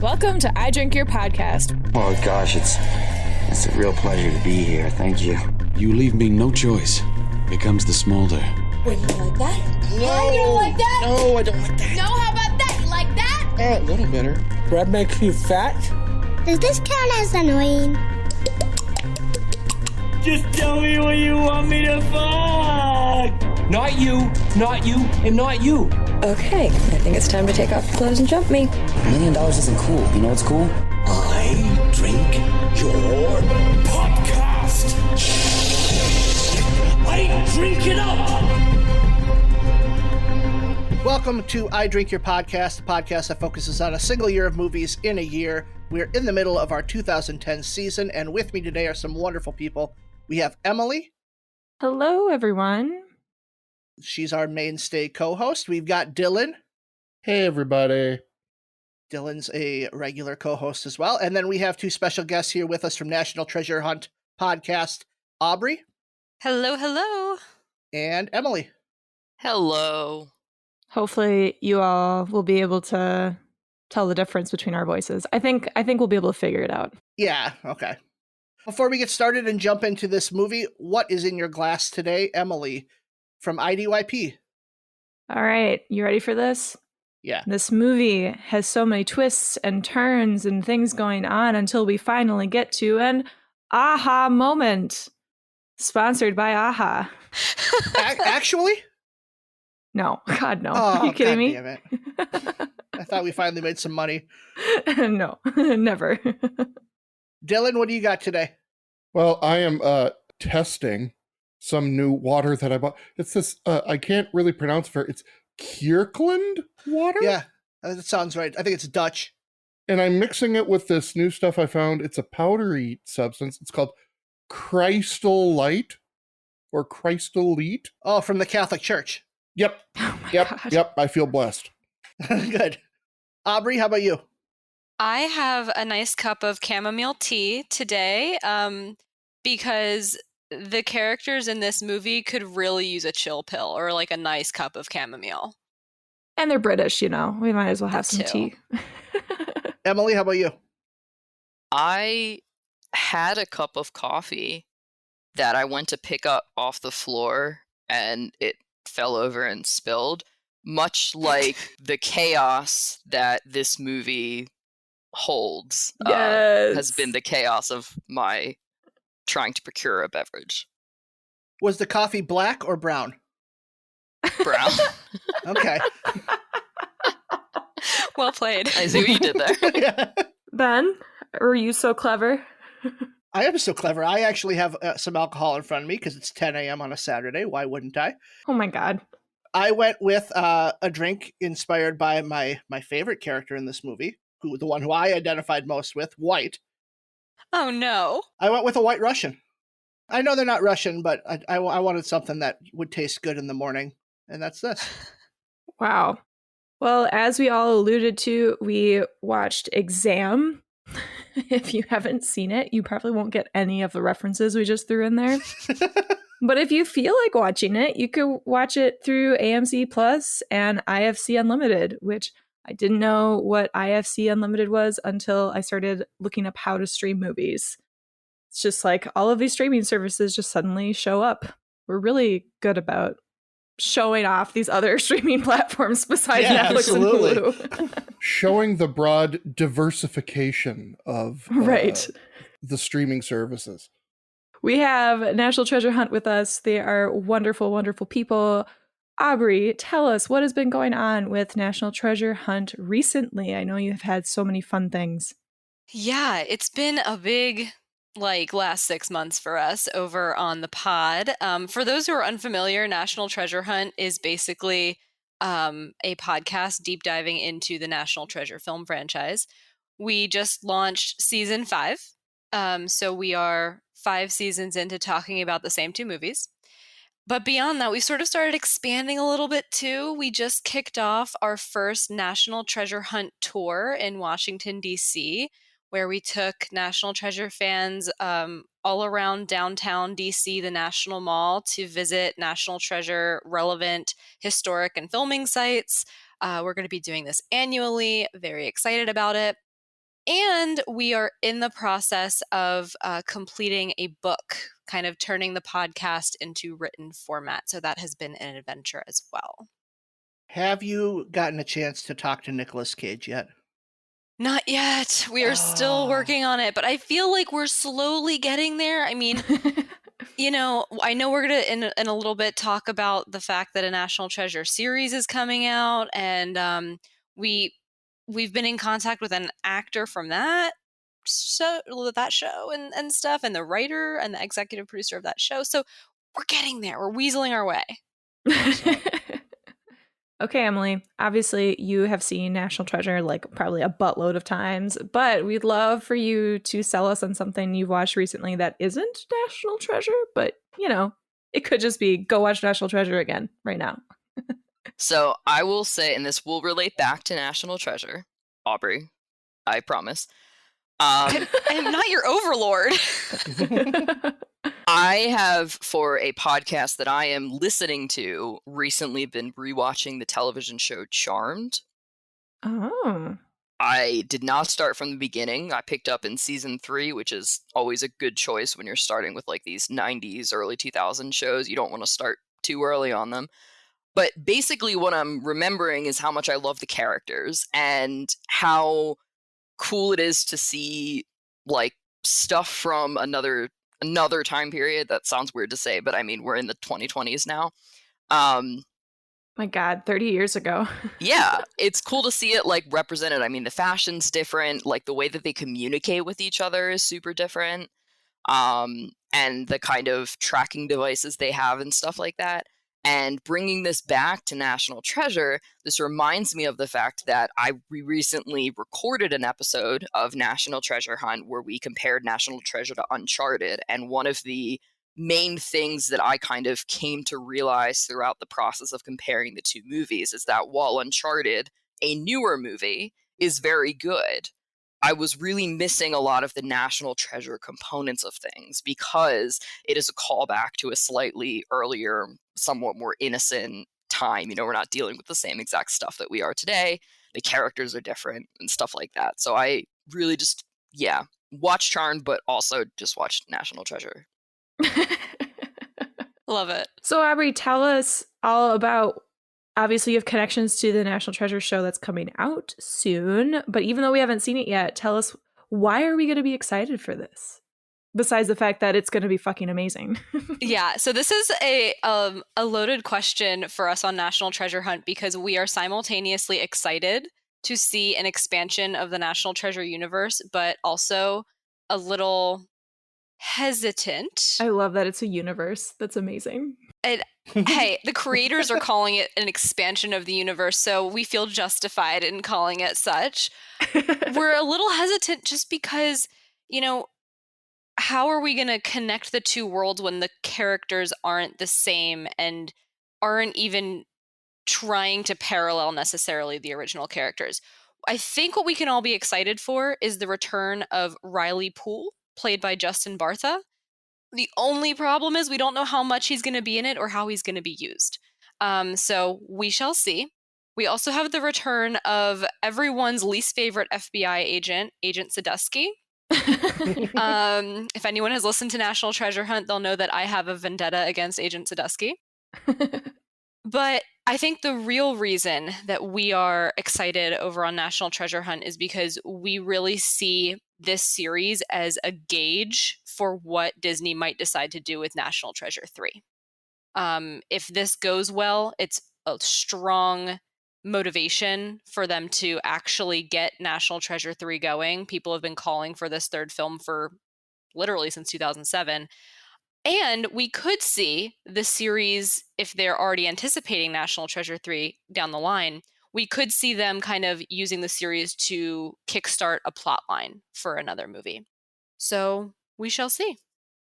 Welcome to I Drink Your podcast. Oh gosh, it's a real pleasure to be here. Thank you. You leave me no choice. Here comes the smolder. Wait, you like that? No, you don't like that? No, I don't like that. No, how about that? You like that? A little better. Bread makes you fat? Does this count as annoying? Just tell me what you want me to fuck! Not you, and not you. Okay, I think it's time to take off your clothes and jump me. $1 million isn't cool. You know what's cool? I drink your podcast! I drink it up! Welcome to I Drink Your Podcast, the podcast that focuses on a single year of movies in a year. We're in the middle of our 2010 season, and with me today are some wonderful people. We have Emily. Hello, everyone. She's our mainstay co-host. We've got Dylan. Hey, everybody. Dylan's a regular co-host as well. And then we have two special guests here with us from National Treasure Hunt podcast, Aubrey. Hello, hello. And Emily. Hello. Hopefully you all will be able to tell the difference between our voices. I think we'll be able to figure it out. Yeah, okay. Before we get started and jump into this movie, what is in your glass today, Emily, from IDYP? All right, you ready for this? Yeah. This movie has so many twists and turns and things going on until we finally get to an aha moment. Sponsored by AHA. Actually? No, God, no. Oh, Are you kidding me? Damn it. I thought we finally made some money. No, never. Dylan, what do you got today? Well, I am testing some new water that I bought. It's this, I can't really pronounce it. It's Kirkland water? Yeah, that sounds right. I think it's Dutch. And I'm mixing it with this new stuff I found. It's a powdery substance. It's called Crystal Light or Crystolite. Oh, from the Catholic Church. Yep. Oh my Yep. God. Yep. I feel blessed. Good. Aubrey, how about you? I have a nice cup of chamomile tea today because the characters in this movie could really use a chill pill or like a nice cup of chamomile. And they're British, you know. We might as well have That some too. tea. Emily, how about you? I had a cup of coffee that I went to pick up off the floor and it fell over and spilled, much like the chaos that this movie holds has been the chaos of my trying to procure a beverage. Was the coffee black or brown? Brown. Okay. Well played. I see what you did there. Yeah. Ben, are you so clever? I am so clever. I actually have some alcohol in front of me because it's 10 a.m. on a Saturday. Why wouldn't I? Oh my God. I went with a drink inspired by my favorite character in this movie, the one who I identified most with, White. Oh no. I went with a White Russian. I know they're not Russian, but I wanted something that would taste good in the morning, and that's this. Wow. Well, as we all alluded to, we watched Exam. If you haven't seen it, you probably won't get any of the references we just threw in there. But if you feel like watching it, you could watch it through AMC Plus and IFC Unlimited, which I didn't know what IFC Unlimited was until I started looking up how to stream movies. It's just like all of these streaming services just suddenly show up. We're really good about showing off these other streaming platforms besides Netflix absolutely. and Hulu. Showing the broad diversification of Right. the streaming services. We have National Treasure Hunt with us. They are wonderful, wonderful people. Aubrey, tell us what has been going on with National Treasure Hunt recently. I know you've had so many fun things. Yeah, it's been a big last 6 months for us over on the pod. For those who are unfamiliar, National Treasure Hunt is basically a podcast deep diving into the National Treasure film franchise. We just launched season 5. So we are 5 seasons into talking about the same 2 movies. But beyond that, we sort of started expanding a little bit too. We just kicked off our first National Treasure Hunt tour in Washington, D.C., where we took National Treasure fans all around downtown D.C., the National Mall, to visit National Treasure relevant historic and filming sites. We're going to be doing this annually. Very excited about it. And we are in the process of completing a book, kind of turning the podcast into written format. So that has been an adventure as well. Have you gotten a chance to talk to Nicolas Cage yet? Not yet. We are still working on it, but I feel like we're slowly getting there. I mean, you know, I know we're going to, in a little bit, talk about the fact that a National Treasure series is coming out, and we've been in contact with an actor from that show and stuff, and the writer and the executive producer of that show. So we're getting there. We're weaseling our way. Okay, Emily, obviously you have seen National Treasure like probably a buttload of times, but we'd love for you to sell us on something you've watched recently that isn't National Treasure, but you know, it could just be go watch National Treasure again right now. So I will say, and this will relate back to National Treasure, Aubrey, I promise. I am not your overlord. I have, for a podcast that I am listening to, recently been rewatching the television show Charmed. Oh. I did not start from the beginning. I picked up in season 3, which is always a good choice when you're starting with like these 90s, early 2000s shows. You don't want to start too early on them. But basically what I'm remembering is how much I love the characters and how cool it is to see like stuff from another time period. That sounds weird to say, but I mean, we're in the 2020s now. My God, 30 years ago. Yeah, it's cool to see it like represented. I mean, the fashion's different, like the way that they communicate with each other is super different. And the kind of tracking devices they have and stuff like that. And bringing this back to National Treasure, this reminds me of the fact that we recently recorded an episode of National Treasure Hunt where we compared National Treasure to Uncharted. And one of the main things that I kind of came to realize throughout the process of comparing the two movies is that while Uncharted, a newer movie, is very good, I was really missing a lot of the National Treasure components of things because it is a callback to a slightly earlier, somewhat more innocent time. You know, we're not dealing with the same exact stuff that we are today. The characters are different and stuff like that. So I really just, watch Charmed, but also just watch National Treasure. Love it. So Aubrey, tell us all about, obviously you have connections to the National Treasure show that's coming out soon, but even though we haven't seen it yet, tell us, why are we going to be excited for this? Besides the fact that it's going to be fucking amazing. Yeah, so this is a loaded question for us on National Treasure Hunt because we are simultaneously excited to see an expansion of the National Treasure universe, but also a little hesitant. I love that it's a universe. That's amazing. And hey, the creators are calling it an expansion of the universe, so we feel justified in calling it such. We're a little hesitant just because, you know, how are we going to connect the two worlds when the characters aren't the same and aren't even trying to parallel necessarily the original characters? I think what we can all be excited for is the return of Riley Poole, played by Justin Bartha. The only problem is we don't know how much he's going to be in it or how he's going to be used. So we shall see. We also have the return of everyone's least favorite FBI agent, Agent Sadusky. If anyone has listened to National Treasure Hunt, they'll know that I have a vendetta against Agent Sadusky. But I think the real reason that we are excited over on National Treasure Hunt is because we really see this series as a gauge for what Disney might decide to do with National Treasure 3. If this goes well, it's a strong motivation for them to actually get National Treasure 3 going. People have been calling for this third film for literally since 2007. And we could see the series, if they're already anticipating National Treasure 3 down the line, we could see them kind of using the series to kickstart a plot line for another movie. So we shall see.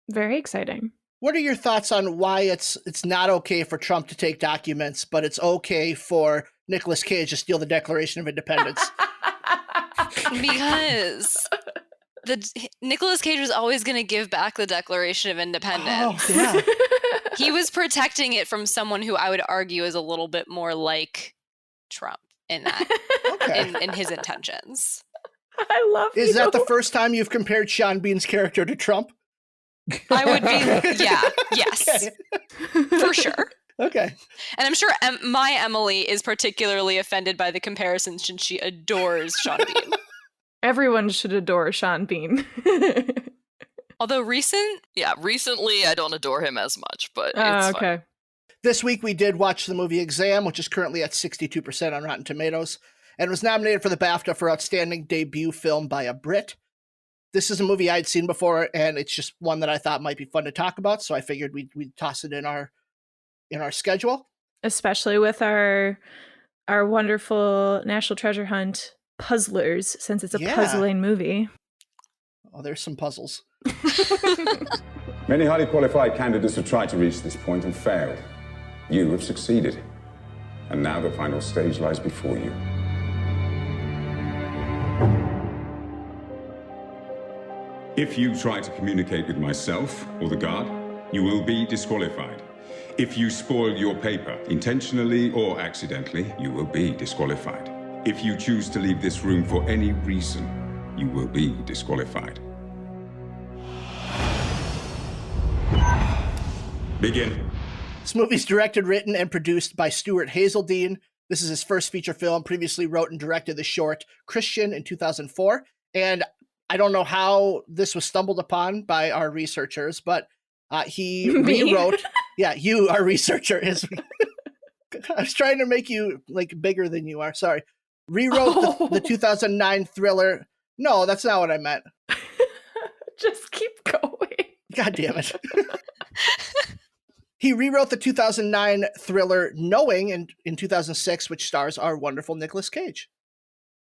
Very exciting. What are your thoughts on why it's not okay for Trump to take documents, but it's okay for Nicolas Cage to steal the Declaration of Independence? Because Nicolas Cage was always going to give back the Declaration of Independence. Oh, yeah. He was protecting it from someone who I would argue is a little bit more like Trump in that, Okay. in his intentions. I love Is you. that the first time you've compared Sean Bean's character to Trump? I would be, yes, Okay. for sure. Okay. And I'm sure my Emily is particularly offended by the comparison since she adores Sean Bean. Everyone should adore Sean Bean. Although recently I don't adore him as much, but it's okay. fine. This week we did watch the movie Exam, which is currently at 62% on Rotten Tomatoes, and was nominated for the BAFTA for Outstanding Debut Film by a Brit. This is a movie I'd seen before, and it's just one that I thought might be fun to talk about, so I figured we'd toss it in our schedule. Especially with our wonderful National Treasure Hunt puzzlers, since it's a puzzling movie. Oh, there's some puzzles. Many highly qualified candidates have tried to reach this point and failed. You have succeeded. And now the final stage lies before you. If you try to communicate with myself or the guard, you will be disqualified. If you spoil your paper, intentionally or accidentally, you will be disqualified. If you choose to leave this room for any reason, you will be disqualified. Begin. This movie's directed, written, and produced by Stuart Hazeldine. This is his first feature film. Previously wrote and directed the short Christian in 2004. And I don't know how this was stumbled upon by our researchers, but he rewrote. Yeah, you, our researcher, is. I was trying to make you like bigger than you are. Sorry. Rewrote the 2009 thriller. No, that's not what I meant. Just keep going. God damn it. He rewrote the 2009 thriller Knowing in 2006, which stars our wonderful Nicolas Cage.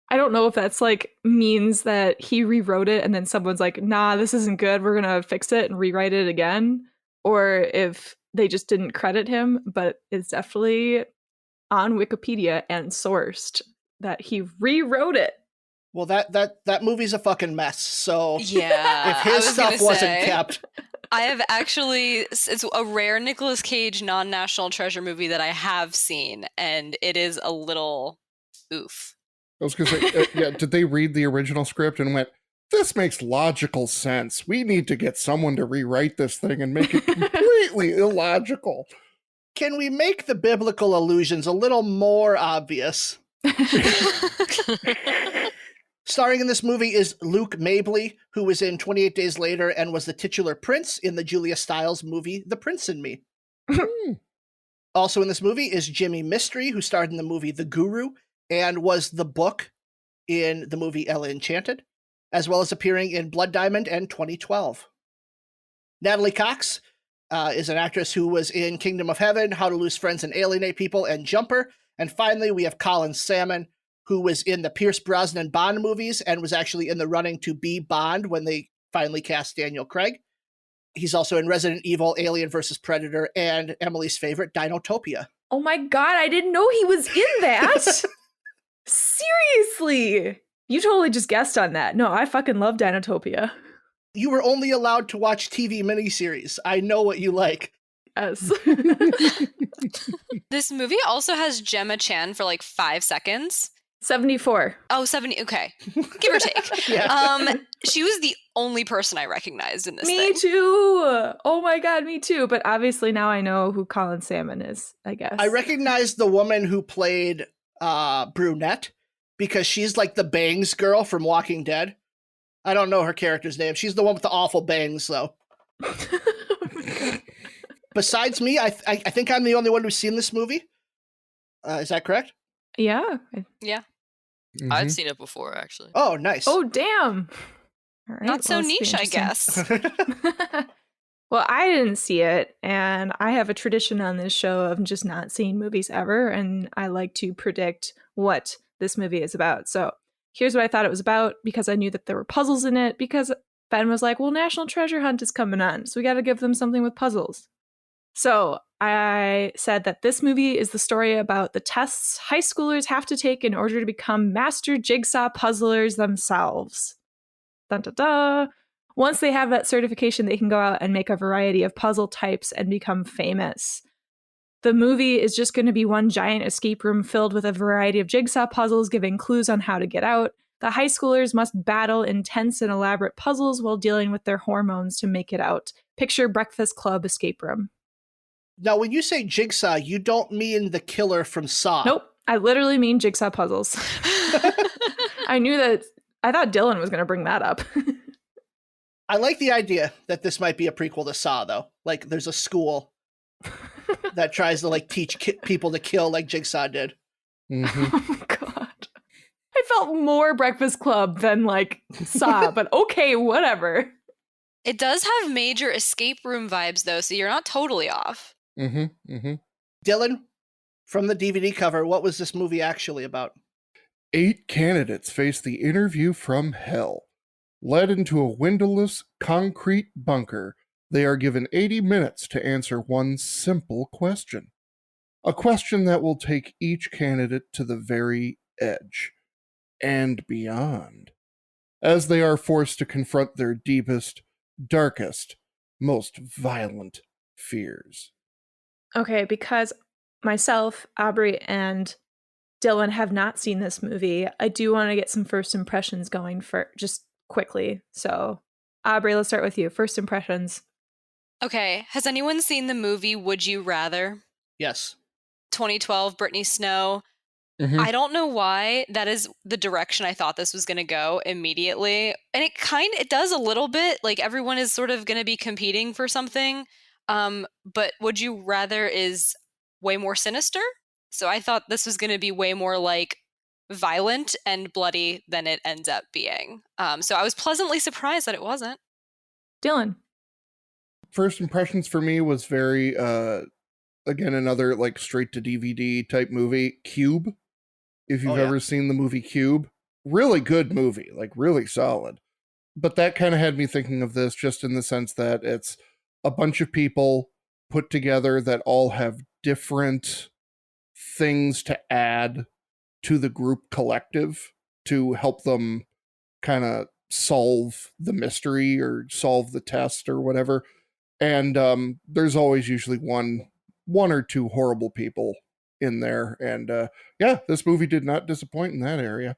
I don't know if that's like means that he rewrote it and then someone's like, nah, this isn't good, we're gonna fix it and rewrite it again, or if they just didn't credit him, but it's definitely on Wikipedia and sourced that he rewrote it. Well, that movie's a fucking mess, so yeah, if his stuff wasn't kept. I have actually, it's a rare Nicolas Cage non-National Treasure movie that I have seen, and it is a little oof. I was going to say, did they read the original script and went, this makes logical sense. We need to get someone to rewrite this thing and make it completely illogical. Can we make the biblical allusions a little more obvious? Starring in this movie is Luke Mabley, who was in 28 Days Later and was the titular prince in the Julia Stiles movie The Prince and Me. Also in this movie is Jimmy Mystery, who starred in the movie The Guru and was the book in the movie Ella Enchanted, as well as appearing in Blood Diamond and 2012. Natalie Cox is an actress who was in Kingdom of Heaven, How to Lose Friends and Alienate People, and Jumper. And finally, we have Colin Salmon, who was in the Pierce Brosnan Bond movies and was actually in the running to be Bond when they finally cast Daniel Craig. He's also in Resident Evil, Alien vs. Predator, and Emily's favorite, Dinotopia. Oh my god, I didn't know he was in that! Seriously! You totally just guessed on that. No, I fucking love Dinotopia. You were only allowed to watch TV miniseries. I know what you like. Yes. This movie also has Gemma Chan for like 5 seconds. 74. Oh, 70. Okay. Give or take. Yeah. She was the only person I recognized in this Me thing. too. Oh my god, me too. But obviously now I know who Colin Salmon is, I guess. I recognize the woman who played Brunette because she's like the bangs girl from Walking Dead. I don't know her character's name. She's the one with the awful bangs, though. Besides me, I think I'm the only one who's seen this movie. Is that correct? Yeah. Yeah. Mm-hmm. I'd seen it before, actually. Oh, nice. Oh, damn. All right, Not so well, niche, I guess. Well, I didn't see it, and I have a tradition on this show of just not seeing movies ever, and I like to predict what this movie is about. So here's what I thought it was about, because I knew that there were puzzles in it, because Ben was like, well, National Treasure Hunt is coming on, so we got to give them something with puzzles. So I said that this movie is the story about the tests high schoolers have to take in order to become master jigsaw puzzlers themselves. Dun, dun, dun. Once they have that certification, they can go out and make a variety of puzzle types and become famous. The movie is just going to be one giant escape room filled with a variety of jigsaw puzzles, giving clues on how to get out. The high schoolers must battle intense and elaborate puzzles while dealing with their hormones to make it out. Picture Breakfast Club escape room. Now, when you say Jigsaw, you don't mean the killer from Saw. Nope. I literally mean jigsaw puzzles. I thought Dylan was going to bring that up. I like the idea that this might be a prequel to Saw, though. Like, there's a school that tries to like teach people to kill like Jigsaw did. Mm-hmm. Oh, God. I felt more Breakfast Club than like Saw, but okay, whatever. It does have major escape room vibes, though, so you're not totally off. Mm-hmm. Mm-hmm. Dylan, from the DVD cover, what was this movie actually about? 8 candidates face the interview from hell. Led into a windowless concrete bunker, they are given 80 minutes to answer one simple question. A question that will take each candidate to the very edge and beyond, as they are forced to confront their deepest, darkest, most violent fears. Okay, because myself, Aubrey, and Dylan have not seen this movie, I do want to get some first impressions going for just quickly. So, Aubrey, let's start with you. First impressions. Okay, has anyone seen the movie Would You Rather? Yes. 2012, Brittany Snow. Mm-hmm. I don't know why that is the direction I thought this was going to go immediately. And it does a little bit, like everyone is sort of going to be competing for something. But Would You Rather is way more sinister. So I thought this was going to be way more like violent and bloody than it ends up being. So I was pleasantly surprised that it wasn't. Dylan. First impressions for me was very, again, another like straight to DVD type movie, Cube. If you've ever seen the movie Cube, really good movie, like really solid. But that kind of had me thinking of this just in the sense that it's a bunch of people put together that all have different things to add to the group collective to help them kind of solve the mystery or solve the test or whatever. And there's always usually one or two horrible people in there. And yeah, this movie did not disappoint in that area.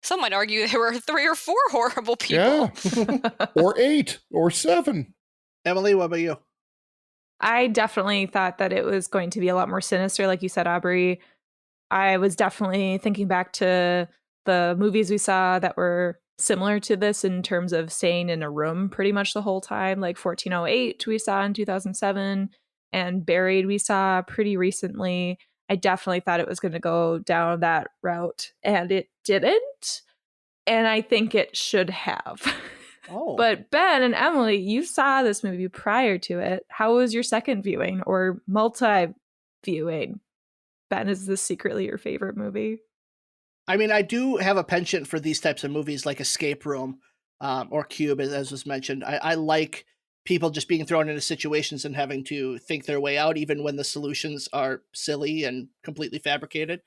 Some might argue there were 3 or 4 horrible people. Yeah. Or 8 or 7. Emily, what about you? I definitely thought that it was going to be a lot more sinister, like you said, Aubrey. I was definitely thinking back to the movies we saw that were similar to this in terms of staying in a room pretty much the whole time, like 1408 we saw in 2007 and Buried we saw pretty recently. I definitely thought it was going to go down that route, and it didn't. And I think it should have. Oh. But Ben and Emily, you saw this movie prior to it. How was your second viewing or multi-viewing? Ben, is this secretly your favorite movie? I mean, I do have a penchant for these types of movies like Escape Room or Cube, as was mentioned. I like people just being thrown into situations and having to think their way out, even when the solutions are silly and completely fabricated.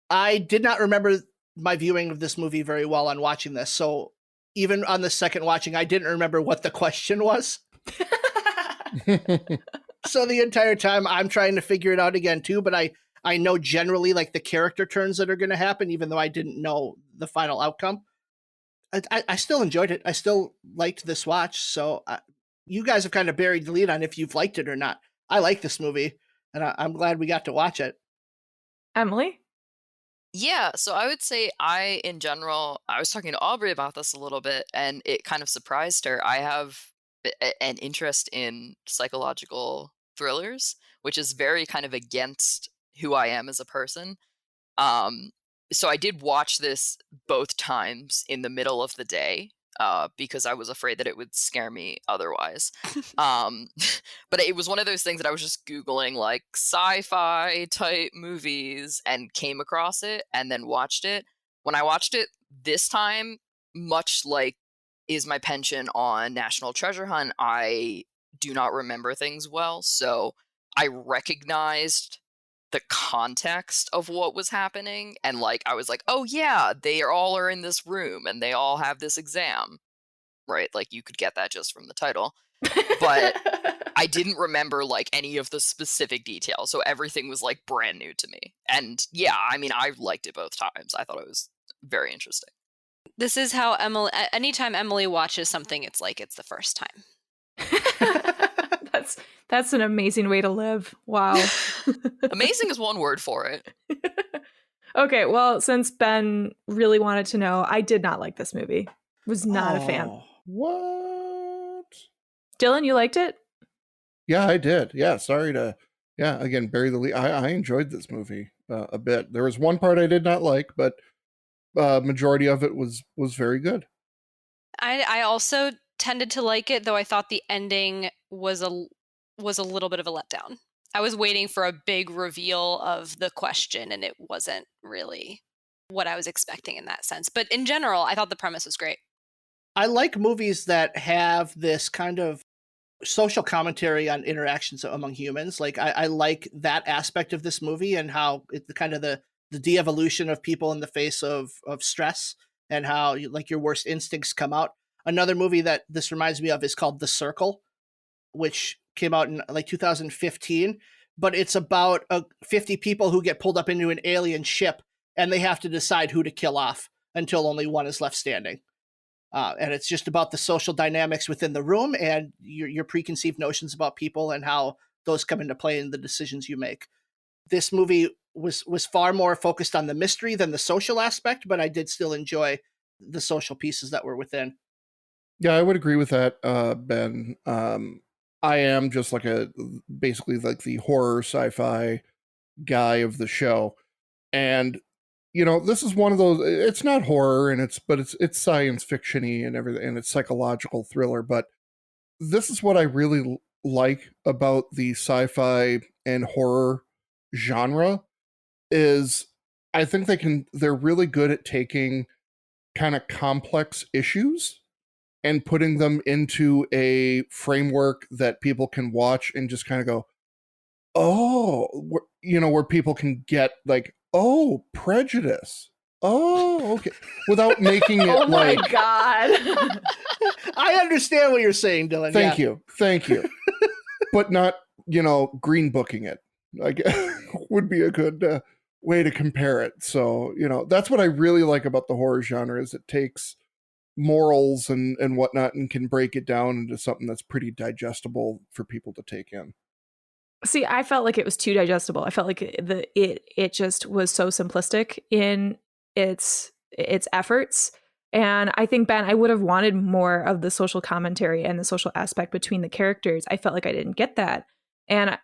I did not remember my viewing of this movie very well on watching this. So even on the second watching, I didn't remember what the question was. So the entire time I'm trying to figure it out again too, but I know generally like the character turns that are going to happen, even though I didn't know the final outcome. I still enjoyed it. I still liked this watch. So you guys have kind of buried the lead on if you've liked it or not. I like this movie, and I'm glad we got to watch it. Emily? Yeah, so I would say in general, I was talking to Aubrey about this a little bit, and it kind of surprised her. I have an interest in psychological thrillers, which is very kind of against who I am as a person. So I did watch this both times in the middle of the day, because I was afraid that it would scare me otherwise. But it was one of those things that I was just Googling like sci-fi type movies and came across it and then watched it. When I watched it this time, much like is my penchant on National Treasure Hunt, I do not remember things well. So I recognized the context of what was happening, and like I was like, oh yeah, they all are in this room and they all have this exam, right? Like you could get that just from the title. But I didn't remember like any of the specific details, so everything was like brand new to me. And yeah, I mean, I liked it both times. I thought it was very interesting. This is how Emily, anytime Emily watches something, it's like it's the first time. That's an amazing way to live. Wow. Amazing is one word for it. Okay, well, since Ben really wanted to know, I did not like this movie. Was not a fan. What? Dylan, you liked it? Yeah, I did. Yeah, sorry to, again, bury the lead. I enjoyed this movie a bit. There was one part I did not like, but majority of it was very good. I also tended to like it, though I thought the ending was a little bit of a letdown. I was waiting for a big reveal of the question, and it wasn't really what I was expecting in that sense. But in general, I thought the premise was great. I like movies that have this kind of social commentary on interactions among humans. Like I like that aspect of this movie and how it's kind of the de-evolution of people in the face of stress and how like your worst instincts come out. Another movie that this reminds me of is called The Circle, which came out in like 2015, but it's about 50 people who get pulled up into an alien ship and they have to decide who to kill off until only one is left standing. And it's just about the social dynamics within the room and your preconceived notions about people and how those come into play in the decisions you make. This movie was far more focused on the mystery than the social aspect, but I did still enjoy the social pieces that were within. Yeah, I would agree with that, Ben. I am just like basically like the horror sci-fi guy of the show. And this is one of those, it's not horror and it's science fiction-y and everything, and it's psychological thriller, but this is what I really like about the sci-fi and horror genre is I think they're really good at taking kind of complex issues and putting them into a framework that people can watch and just kind of go, oh, where people can get like, oh, prejudice. Oh, okay. Without making it oh my like, God. I understand what you're saying, Dylan. Thank you. But not, green booking it. Like would be a good way to compare it. So, that's what I really like about the horror genre is it takes morals and whatnot and can break it down into something that's pretty digestible for people to take in. See, I felt like it was too digestible. I felt like it just was so simplistic in its efforts. And I think, Ben, I would have wanted more of the social commentary and the social aspect between the characters. I felt like I didn't get that. And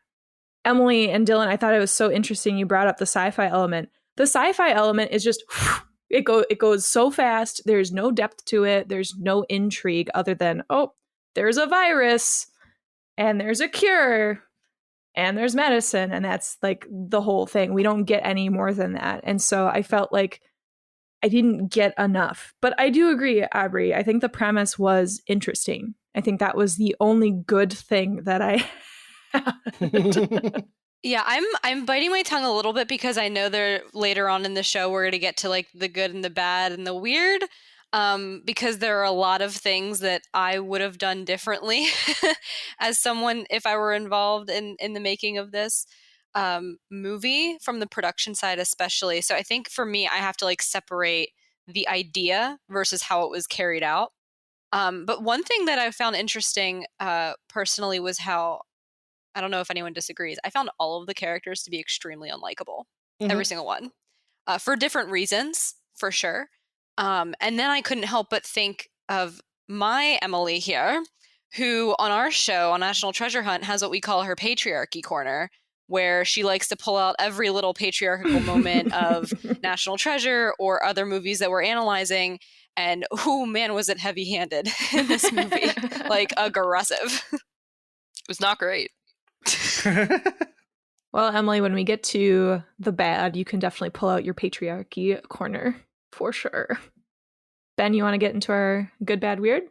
Emily and Dylan, I thought it was so interesting you brought up the sci-fi element. The sci-fi element is just it goes so fast. There's no depth to it. There's no intrigue other than, oh, there's a virus and there's a cure and there's medicine, and that's like the whole thing. We don't get any more than that. And so I felt like I didn't get enough. But I do agree, Aubrey. I think the premise was interesting. I think that was the only good thing that I had. Yeah, I'm biting my tongue a little bit because I know later on in the show we're going to get to like the good and the bad and the weird. Because there are a lot of things that I would have done differently as someone if I were involved in the making of this movie from the production side especially. So I think for me, I have to like separate the idea versus how it was carried out. But one thing that I found interesting personally was how, I don't know if anyone disagrees, I found all of the characters to be extremely unlikable. Mm-hmm. Every single one. For different reasons, for sure. And then I couldn't help but think of my Emily here, who on our show, on National Treasure Hunt, has what we call her patriarchy corner, where she likes to pull out every little patriarchal moment of National Treasure or other movies that we're analyzing. And oh man, was it heavy-handed in this movie, like aggressive. It was not great. Well, Emily, when we get to the bad, you can definitely pull out your patriarchy corner. For sure. Ben, you want to get into our good, bad, weird?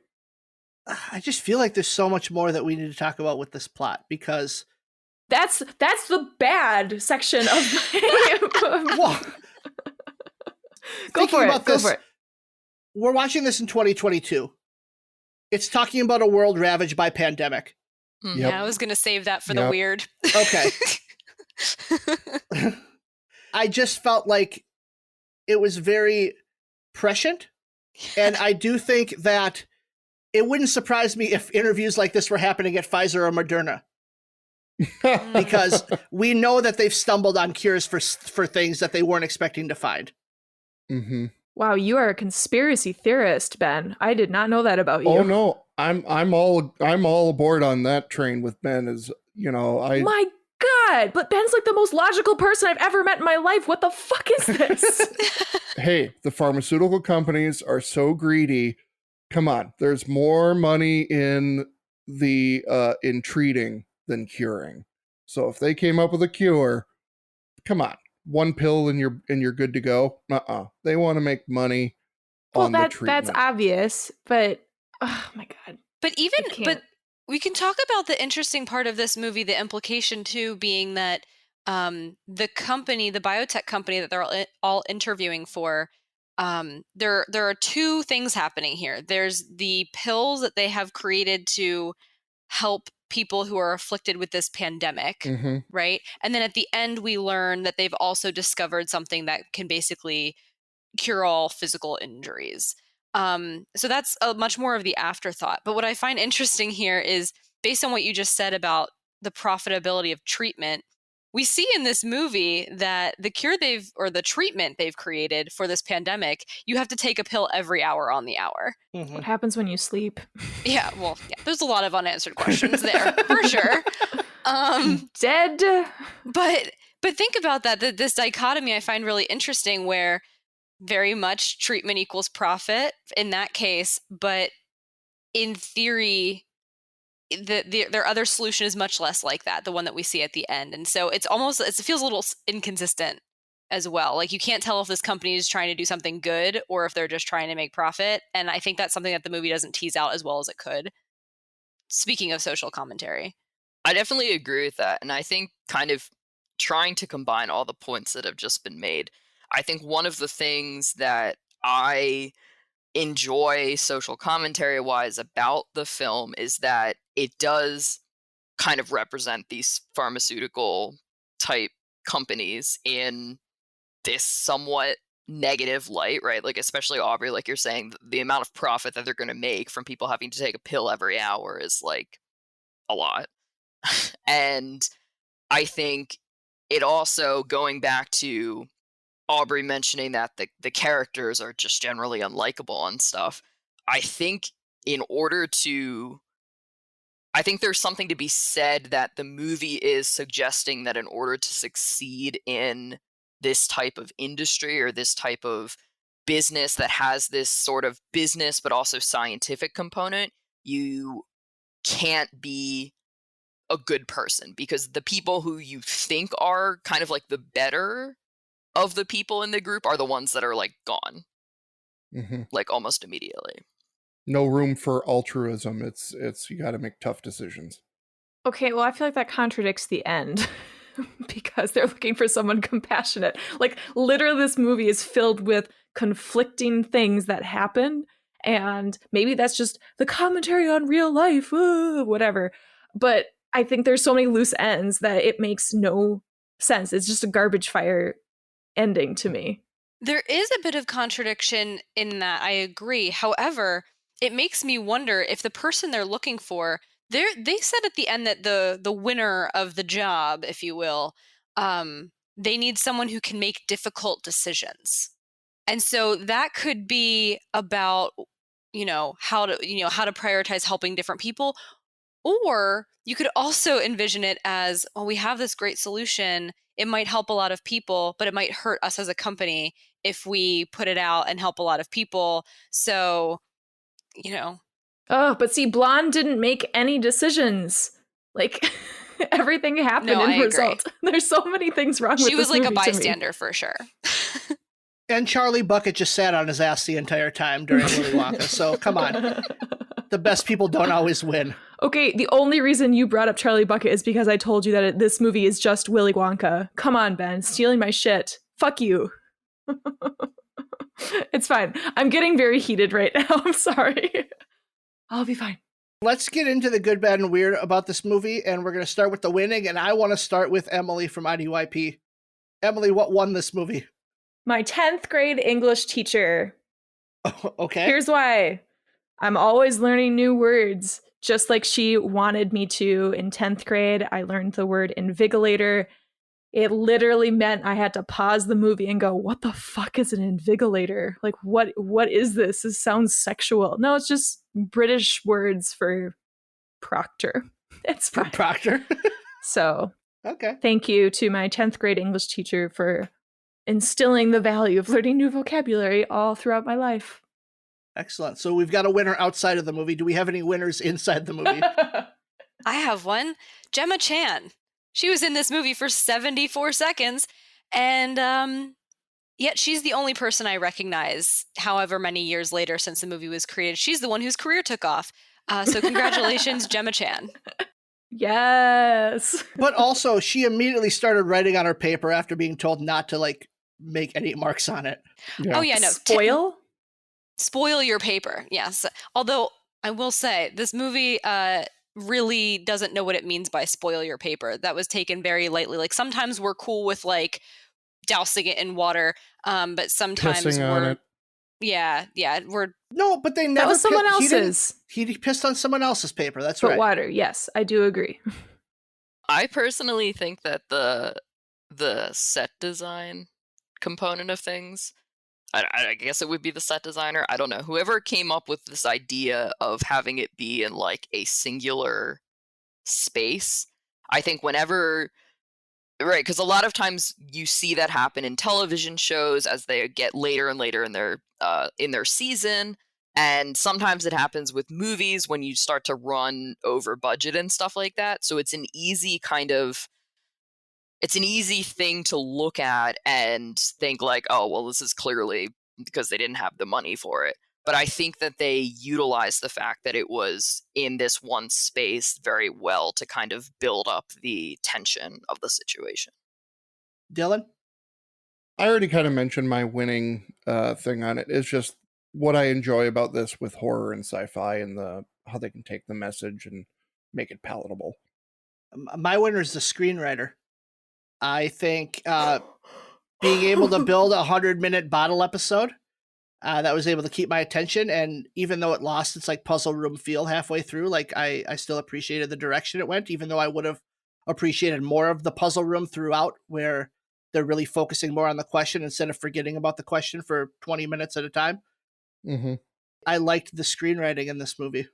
I just feel like there's so much more that we need to talk about with this plot because that's the bad section of well, Go for it. We're watching this in 2022. It's talking about a world ravaged by pandemic. Yeah, I was going to save that for the weird. Okay. I just felt like it was very prescient. And I do think that it wouldn't surprise me if interviews like this were happening at Pfizer or Moderna. Because we know that they've stumbled on cures for things that they weren't expecting to find. Mm-hmm. Wow, you are a conspiracy theorist, Ben. I did not know that about you. Oh no, I'm all aboard on that train with Ben. My God, but Ben's like the most logical person I've ever met in my life. What the fuck is this? Hey, the pharmaceutical companies are so greedy. Come on, there's more money in treating than curing. So if they came up with a cure, come on, one pill and you're good to go. They want to make money on the treatment. That's obvious, but oh my God. But we can talk about the interesting part of this movie, the implication too being that the biotech company that they're all interviewing for, there are two things happening here. There's the pills that they have created to help people who are afflicted with this pandemic, right? And then at the end, we learn that they've also discovered something that can basically cure all physical injuries. So that's much more of the afterthought. But what I find interesting here is, based on what you just said about the profitability of treatment, we see in this movie that the treatment they've created for this pandemic, you have to take a pill every hour on the hour. What happens when you sleep? Yeah, well, there's a lot of unanswered questions there, for sure. Dead. But think about that this dichotomy I find really interesting, where very much treatment equals profit in that case, but in theory, their other solution is much less like that, the one that we see at the end. And so it feels a little inconsistent as well. Like, you can't tell if this company is trying to do something good or if they're just trying to make profit. And I think that's something that the movie doesn't tease out as well as it could. Speaking of social commentary. I definitely agree with that. And I think kind of trying to combine all the points that have just been made, I think one of the things that I enjoy social commentary wise about the film is that it does kind of represent these pharmaceutical type companies in this somewhat negative light, right? Like, especially Aubrey, like you're saying, the amount of profit that they're going to make from people having to take a pill every hour is like a lot. And I think it also, going back to Aubrey mentioning that the characters are just generally unlikable and stuff, I think there's something to be said that the movie is suggesting that in order to succeed in this type of industry or this type of business that has this sort of business but also scientific component, you can't be a good person, because the people who you think are kind of like the better of the people in the group are the ones that are like gone, like almost immediately. No room for altruism. It's you got to make tough decisions. Okay, well, I feel like that contradicts the end because they're looking for someone compassionate. Like, literally, this movie is filled with conflicting things that happen, and maybe that's just the commentary on real life, whatever. But I think there's so many loose ends that it makes no sense. It's just a garbage fire ending to me. There is a bit of contradiction in that, I agree. However, it makes me wonder if the person they're looking for, they said at the end that the winner of the job, if you will, they need someone who can make difficult decisions. And so that could be about, how to prioritize helping different people. Or you could also envision it as, well, we have this great solution. It might help a lot of people, but it might hurt us as a company if we put it out and help a lot of people. So, Oh, but see, Blonde didn't make any decisions. Like, everything happened in result. There's so many things wrong with this movie. She was like a bystander for sure. And Charlie Bucket just sat on his ass the entire time during Willy Wonka. So come on. The best people don't always win. Okay, the only reason you brought up Charlie Bucket is because I told you that this movie is just Willy Wonka. Come on, Ben. Stealing my shit. Fuck you. It's fine. I'm getting very heated right now. I'm sorry. I'll be fine. Let's get into the good, bad, and weird about this movie, and we're going to start with the winning, and I want to start with Emily from IDYP. Emily, what won this movie? My 10th grade English teacher. Okay. Here's why. I'm always learning new words, just like she wanted me to. In 10th grade, I learned the word invigilator. It literally meant I had to pause the movie and go, what the fuck is an invigilator? Like, what is this? This sounds sexual. No, it's just British words for proctor. It's fine. For proctor? So, okay. Thank you to my 10th grade English teacher for instilling the value of learning new vocabulary all throughout my life. Excellent. So we've got a winner outside of the movie. Do we have any winners inside the movie? I have one. Gemma Chan. She was in this movie for 74 seconds, and yet she's the only person I recognize, however many years later since the movie was created. She's the one whose career took off. So congratulations, Gemma Chan. Yes. But also, she immediately started writing on her paper after being told not to, like, make any marks on it. Yeah. Oh, yeah, no. Spoil your paper, yes. Although, I will say, this movie really doesn't know what it means by spoil your paper. That was taken very lightly. Like, sometimes we're cool with, like, dousing it in water, but sometimes Pissing on it. Yeah, we're... No, but they never... That was someone else's. He pissed on someone else's paper, that's but right. Water, yes, I do agree. I personally think that the set design component of things, I guess it would be the set designer, I don't know, whoever came up with this idea of having it be in like a singular space, I think whenever... Right, because a lot of times you see that happen in television shows as they get later and later in their season, and sometimes it happens with movies when you start to run over budget and stuff like that. So it's an easy thing to look at and think like, oh, well, this is clearly because they didn't have the money for it. But I think that they utilized the fact that it was in this one space very well to kind of build up the tension of the situation. Dylan? I already kind of mentioned my winning thing on it. It's just what I enjoy about this with horror and sci-fi and how they can take the message and make it palatable. My winner is the screenwriter. I think being able to build a 100-minute bottle episode that was able to keep my attention, and even though it lost its like puzzle room feel halfway through, like I still appreciated the direction it went, even though I would have appreciated more of the puzzle room throughout, where they're really focusing more on the question instead of forgetting about the question for 20 minutes at a time. Mm-hmm. I liked the screenwriting in this movie.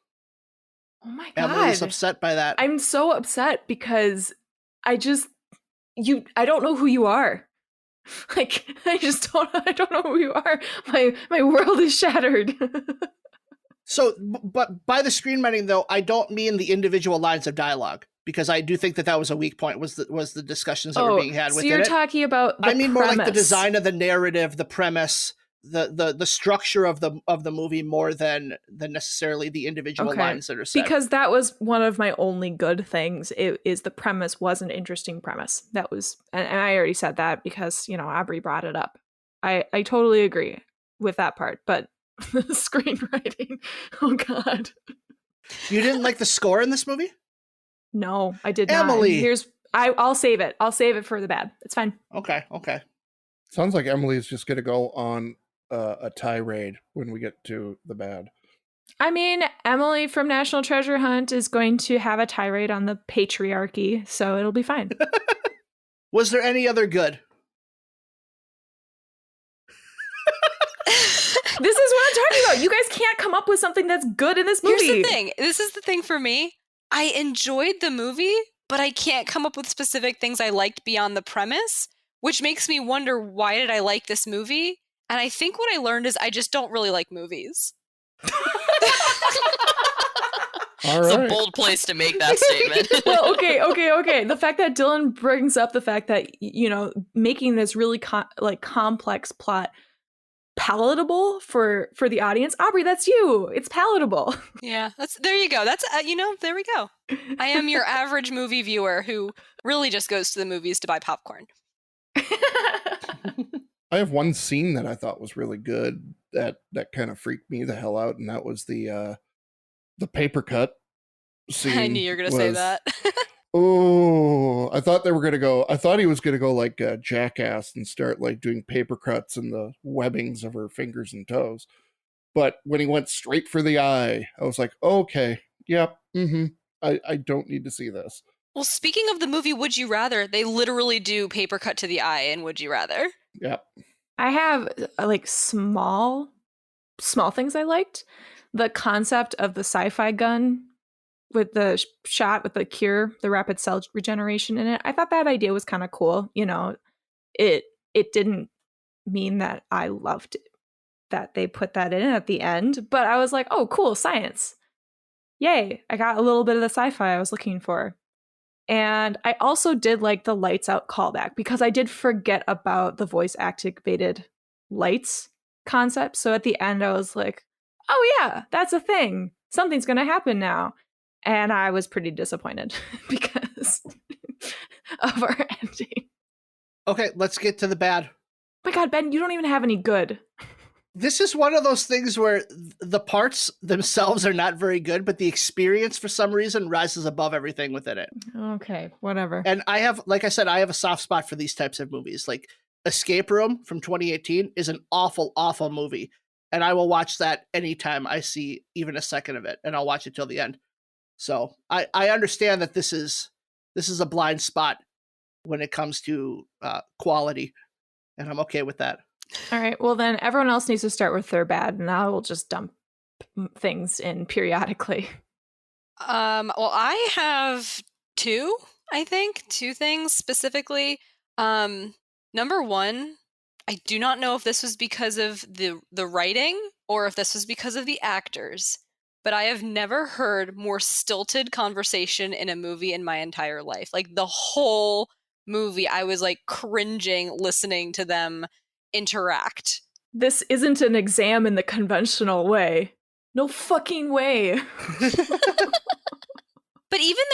Oh my God. Emily's upset by that. I'm so upset because I don't know who you are. Like, I don't know who you are. My world is shattered. So, but by the screenwriting, though, I don't mean the individual lines of dialogue, because I do think that was a weak point, was the discussions that were being had within it. So you're talking about the I mean premise. more like the design of the narrative, the premise, the structure of the movie more than necessarily the individual lines that are said. Because that was one of my only good things. It is the premise was an interesting premise. That was, and I already said that because, Aubrey brought it up. I totally agree with that part, but the screenwriting, oh God. You didn't like the score in this movie? No, I did Emily. not. I'll save it. I'll save it for the bad. It's fine. Okay. Sounds like Emily's just going to go on a tirade when we get to the bad. I mean, Emily from National Treasure Hunt is going to have a tirade on the patriarchy, so it'll be fine. Was there any other good? This is what I'm talking about. You guys can't come up with something that's good in this movie. Here's the thing. This is the thing for me. I enjoyed the movie, but I can't come up with specific things I liked beyond the premise, which makes me wonder, why did I like this movie? And I think what I learned is I just don't really like movies. All It's right. a bold place to make that statement. Well, okay. The fact that Dylan brings up the fact that, making this really complex plot palatable for the audience. Aubrey, that's you. It's palatable. Yeah, there you go. That's there we go. I am your average movie viewer who really just goes to the movies to buy popcorn. I have one scene that I thought was really good that kind of freaked me the hell out, and that was the paper cut scene. I knew you were going to say that. Oh, I thought he was gonna go like Jackass and start like doing paper cuts in the webbings of her fingers and toes. But when he went straight for the eye, I was like, okay, yep, I don't need to see this. Well, speaking of the movie Would You Rather, they literally do paper cut to the eye in Would You Rather. Yep. I have like small things I liked. The concept of the sci-fi gun with the shot with the cure, the rapid cell regeneration in it. I thought that idea was kind of cool. You know, it didn't mean that I loved it, that they put that in at the end, but I was like, oh, cool, science. Yay, I got a little bit of the sci-fi I was looking for. And I also did like the lights out callback because I did forget about the voice activated lights concept. So at the end, I was like, oh yeah, that's a thing. Something's going to happen now. And I was pretty disappointed because of our ending. Okay, let's get to the bad. Oh my God, Ben, you don't even have any good. This is one of those things where the parts themselves are not very good, but the experience for some reason rises above everything within it. Okay, whatever. And I have, like I said, I have a soft spot for these types of movies. Like Escape Room from 2018 is an awful, awful movie. And I will watch that anytime I see even a second of it, and I'll watch it till the end. So I understand that this is a blind spot when it comes to quality, and I'm okay with that. All right. Well, then everyone else needs to start with their bad, and I will just dump things in periodically. Well, I have two things specifically. Number one, I do not know if this was because of the writing or if this was because of the actors, but I have never heard more stilted conversation in a movie in my entire life. Like the whole movie, I was like cringing listening to them interact. This isn't an exam in the conventional way. No fucking way. But even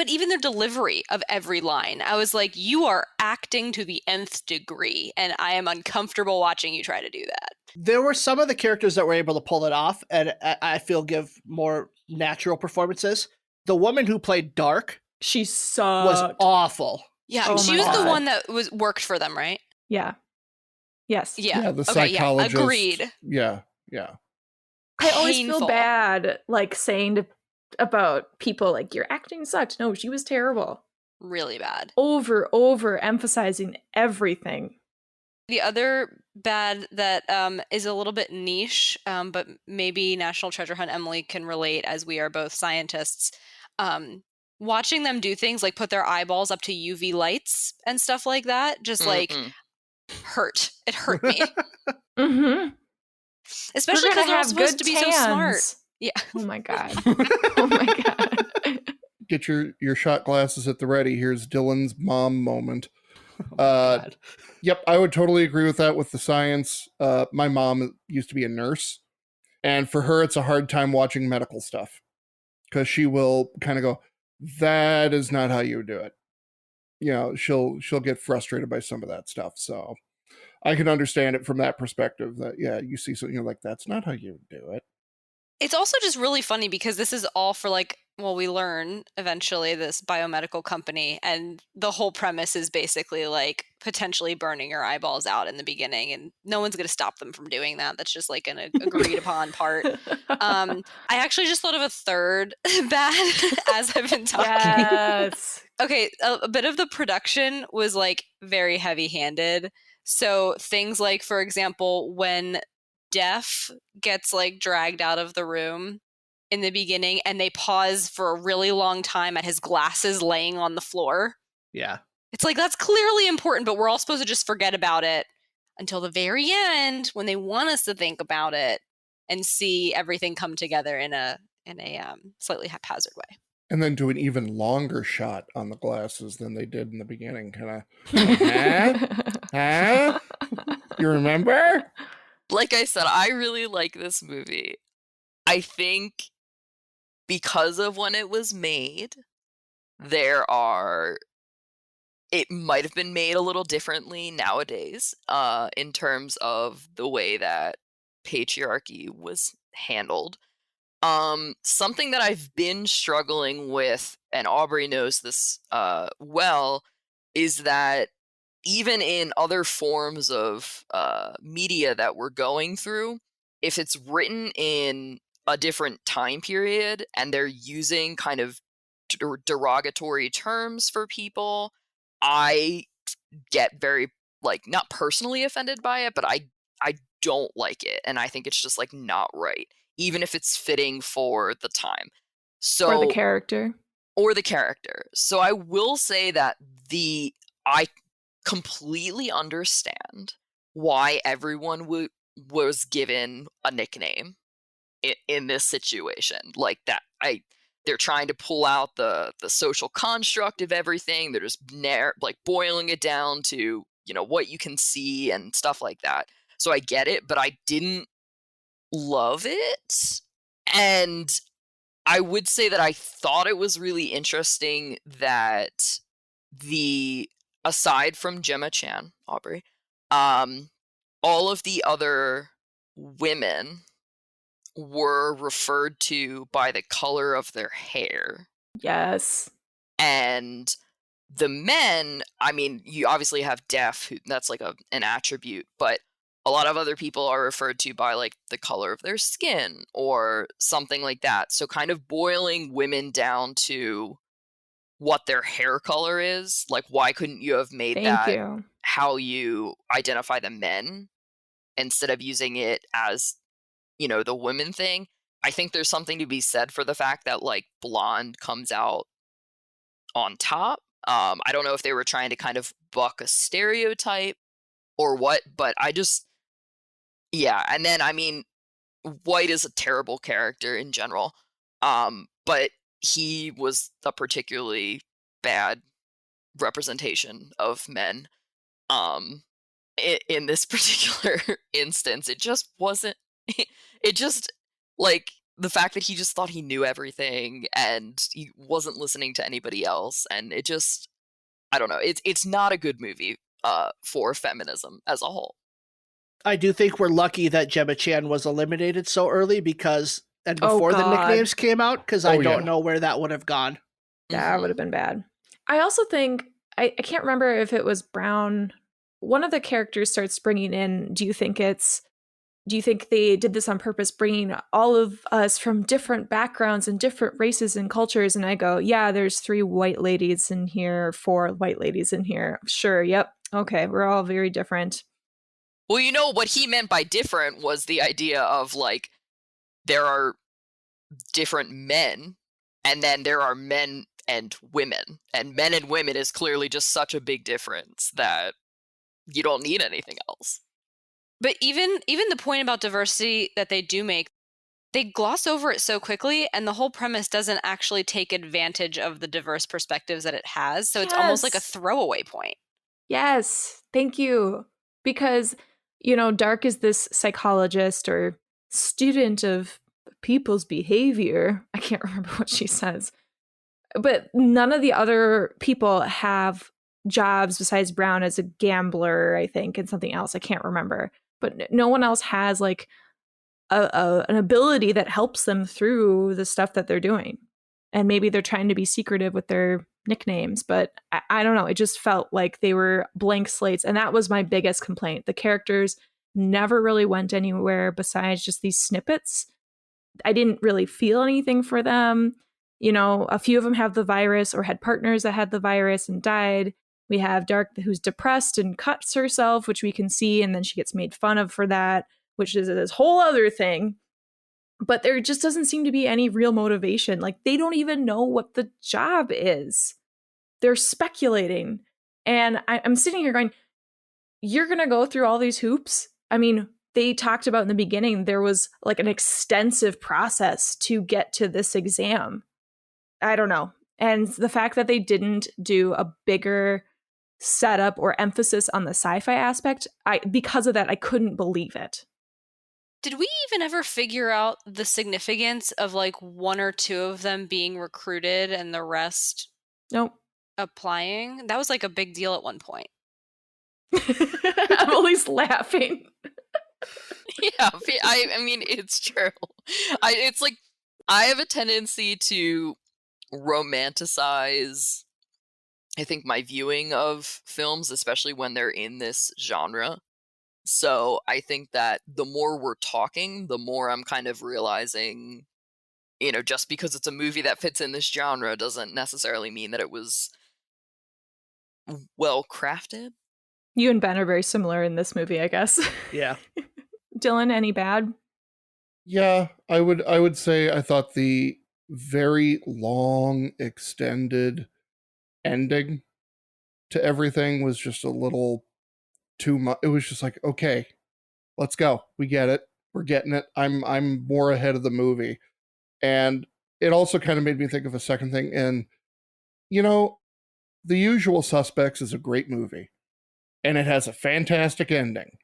even their delivery of every line, I was like, you are acting to the nth degree, and I am uncomfortable watching you try to do that. There were some of the characters that were able to pull it off, and I feel give more natural performances. The woman who played Dark, she sucked. Was awful. Yeah, she was the one that worked for them, right? Yeah. Yes. Yeah. The psychologist. Yeah, agreed. Yeah. I always feel bad, like saying about people like your acting sucked. No, she was terrible. Really bad. Over emphasizing everything. The other bad that is a little bit niche, but maybe National Treasure Hunt Emily can relate, as we are both scientists. Watching them do things like put their eyeballs up to UV lights and stuff like that, just like hurt. It hurt me. Mm-hmm. Especially because they're supposed to be so smart. Yeah. Oh my God. Oh my God. Get your shot glasses at the ready. Here's Dylan's mom moment. Yep, I would totally agree with that with the science. My mom used to be a nurse, and for her, it's a hard time watching medical stuff because she will kind of go, "That is not how you do it." You know, she'll get frustrated by some of that stuff. So I can understand it from that perspective. That you see something, you're like, "That's not how you do it." It's also just really funny because this is all for we learn eventually this biomedical company, and the whole premise is basically like potentially burning your eyeballs out in the beginning, and no one's going to stop them from doing that. That's just like an agreed upon part. I actually just thought of a third bad as I've been talking. Yes. Okay, a bit of the production was like very heavy-handed. So things like, for example, when Def gets like dragged out of the room in the beginning and they pause for a really long time at his glasses laying on the floor. Yeah. It's like, that's clearly important, but we're all supposed to just forget about it until the very end when they want us to think about it and see everything come together in a slightly haphazard way. And then do an even longer shot on the glasses than they did in the beginning. Kind of, huh? You remember? Like I said, I really like this movie. I think because of when it was made, it might have been made a little differently nowadays, in terms of the way that patriarchy was handled. Something that I've been struggling with, and Aubrey knows this well, is that even in other forms of media that we're going through, if it's written in a different time period and they're using kind of derogatory terms for people, I get very, like, not personally offended by it, but I don't like it, and I think it's just, like, not right, even if it's fitting for the time. So Or the character. Or the character. So I will say that I completely understand why everyone was given a nickname in this situation. Like that, they're trying to pull out the social construct of everything. They're just like boiling it down to, you know, what you can see and stuff like that. So I get it, but I didn't love it. And I would say that I thought it was really interesting that aside from Gemma Chan, Aubrey, all of the other women were referred to by the color of their hair. Yes. And the men, I mean, you obviously have deaf, that's like an attribute, but a lot of other people are referred to by like the color of their skin or something like that. So kind of boiling women down to what their hair color is, like why couldn't you have made how you identify the men instead of using it as, you know, the women thing? I think there's something to be said for the fact that like blonde comes out on top. I don't know if they were trying to kind of buck a stereotype or what, but yeah. And then, I mean, White is a terrible character in general, but he was a particularly bad representation of men. In this particular instance, it just wasn't. It just, like, the fact that he just thought he knew everything and he wasn't listening to anybody else, and it just, I don't know. It's not a good movie for feminism as a whole. I do think we're lucky that Gemma Chan was eliminated so early before the nicknames came out, because I don't know where that would have gone. That would have been bad. I also think, I can't remember if it was Brown. One of the characters starts bringing in, do you think they did this on purpose, bringing all of us from different backgrounds and different races and cultures? And I go, yeah, there's 3 white ladies in here, 4 white ladies in here. Sure, yep. Okay, we're all very different. Well, you know, what he meant by different was the idea of, like, there are different men, and then there are men and women. And men and women is clearly just such a big difference that you don't need anything else. But even the point about diversity that they do make, they gloss over it so quickly, and the whole premise doesn't actually take advantage of the diverse perspectives that it has. So it's almost like a throwaway point. Yes, thank you. Because, you know, Dark is this psychologist or student of people's behavior. I can't remember what she says. But none of the other people have jobs besides Brown as a gambler, I think, and something else. I can't remember. But no one else has like an ability that helps them through the stuff that they're doing. And maybe they're trying to be secretive with their nicknames, but I don't know. It just felt like they were blank slates. And that was my biggest complaint. The characters never really went anywhere besides just these snippets. I didn't really feel anything for them. You know, a few of them have the virus or had partners that had the virus and died. We have Dark, who's depressed and cuts herself, which we can see, and then she gets made fun of for that, which is this whole other thing. But there just doesn't seem to be any real motivation. Like, they don't even know what the job is. They're speculating. And I'm sitting here going, you're going to go through all these hoops? I mean, they talked about in the beginning, there was like an extensive process to get to this exam. I don't know. And the fact that they didn't do a bigger setup or emphasis on the sci-fi aspect, because of that, I couldn't believe it. Did we even ever figure out the significance of like 1 or 2 of them being recruited and the rest applying? That was like a big deal at one point. I'm always laughing. Yeah, I mean, it's true. It's like I have a tendency to romanticize, I think, my viewing of films, especially when they're in this genre. So I think that the more we're talking, the more I'm kind of realizing, just because it's a movie that fits in this genre doesn't necessarily mean that it was well crafted. You and Ben are very similar in this movie, I guess. Yeah. Dylan, any bad? Yeah, I would say I thought the very long, extended ending to everything was just a little too much. It was just like, okay, let's go. We get it. We're getting it. I'm more ahead of the movie. And it also kind of made me think of a second thing. And, The Usual Suspects is a great movie. And it has a fantastic ending.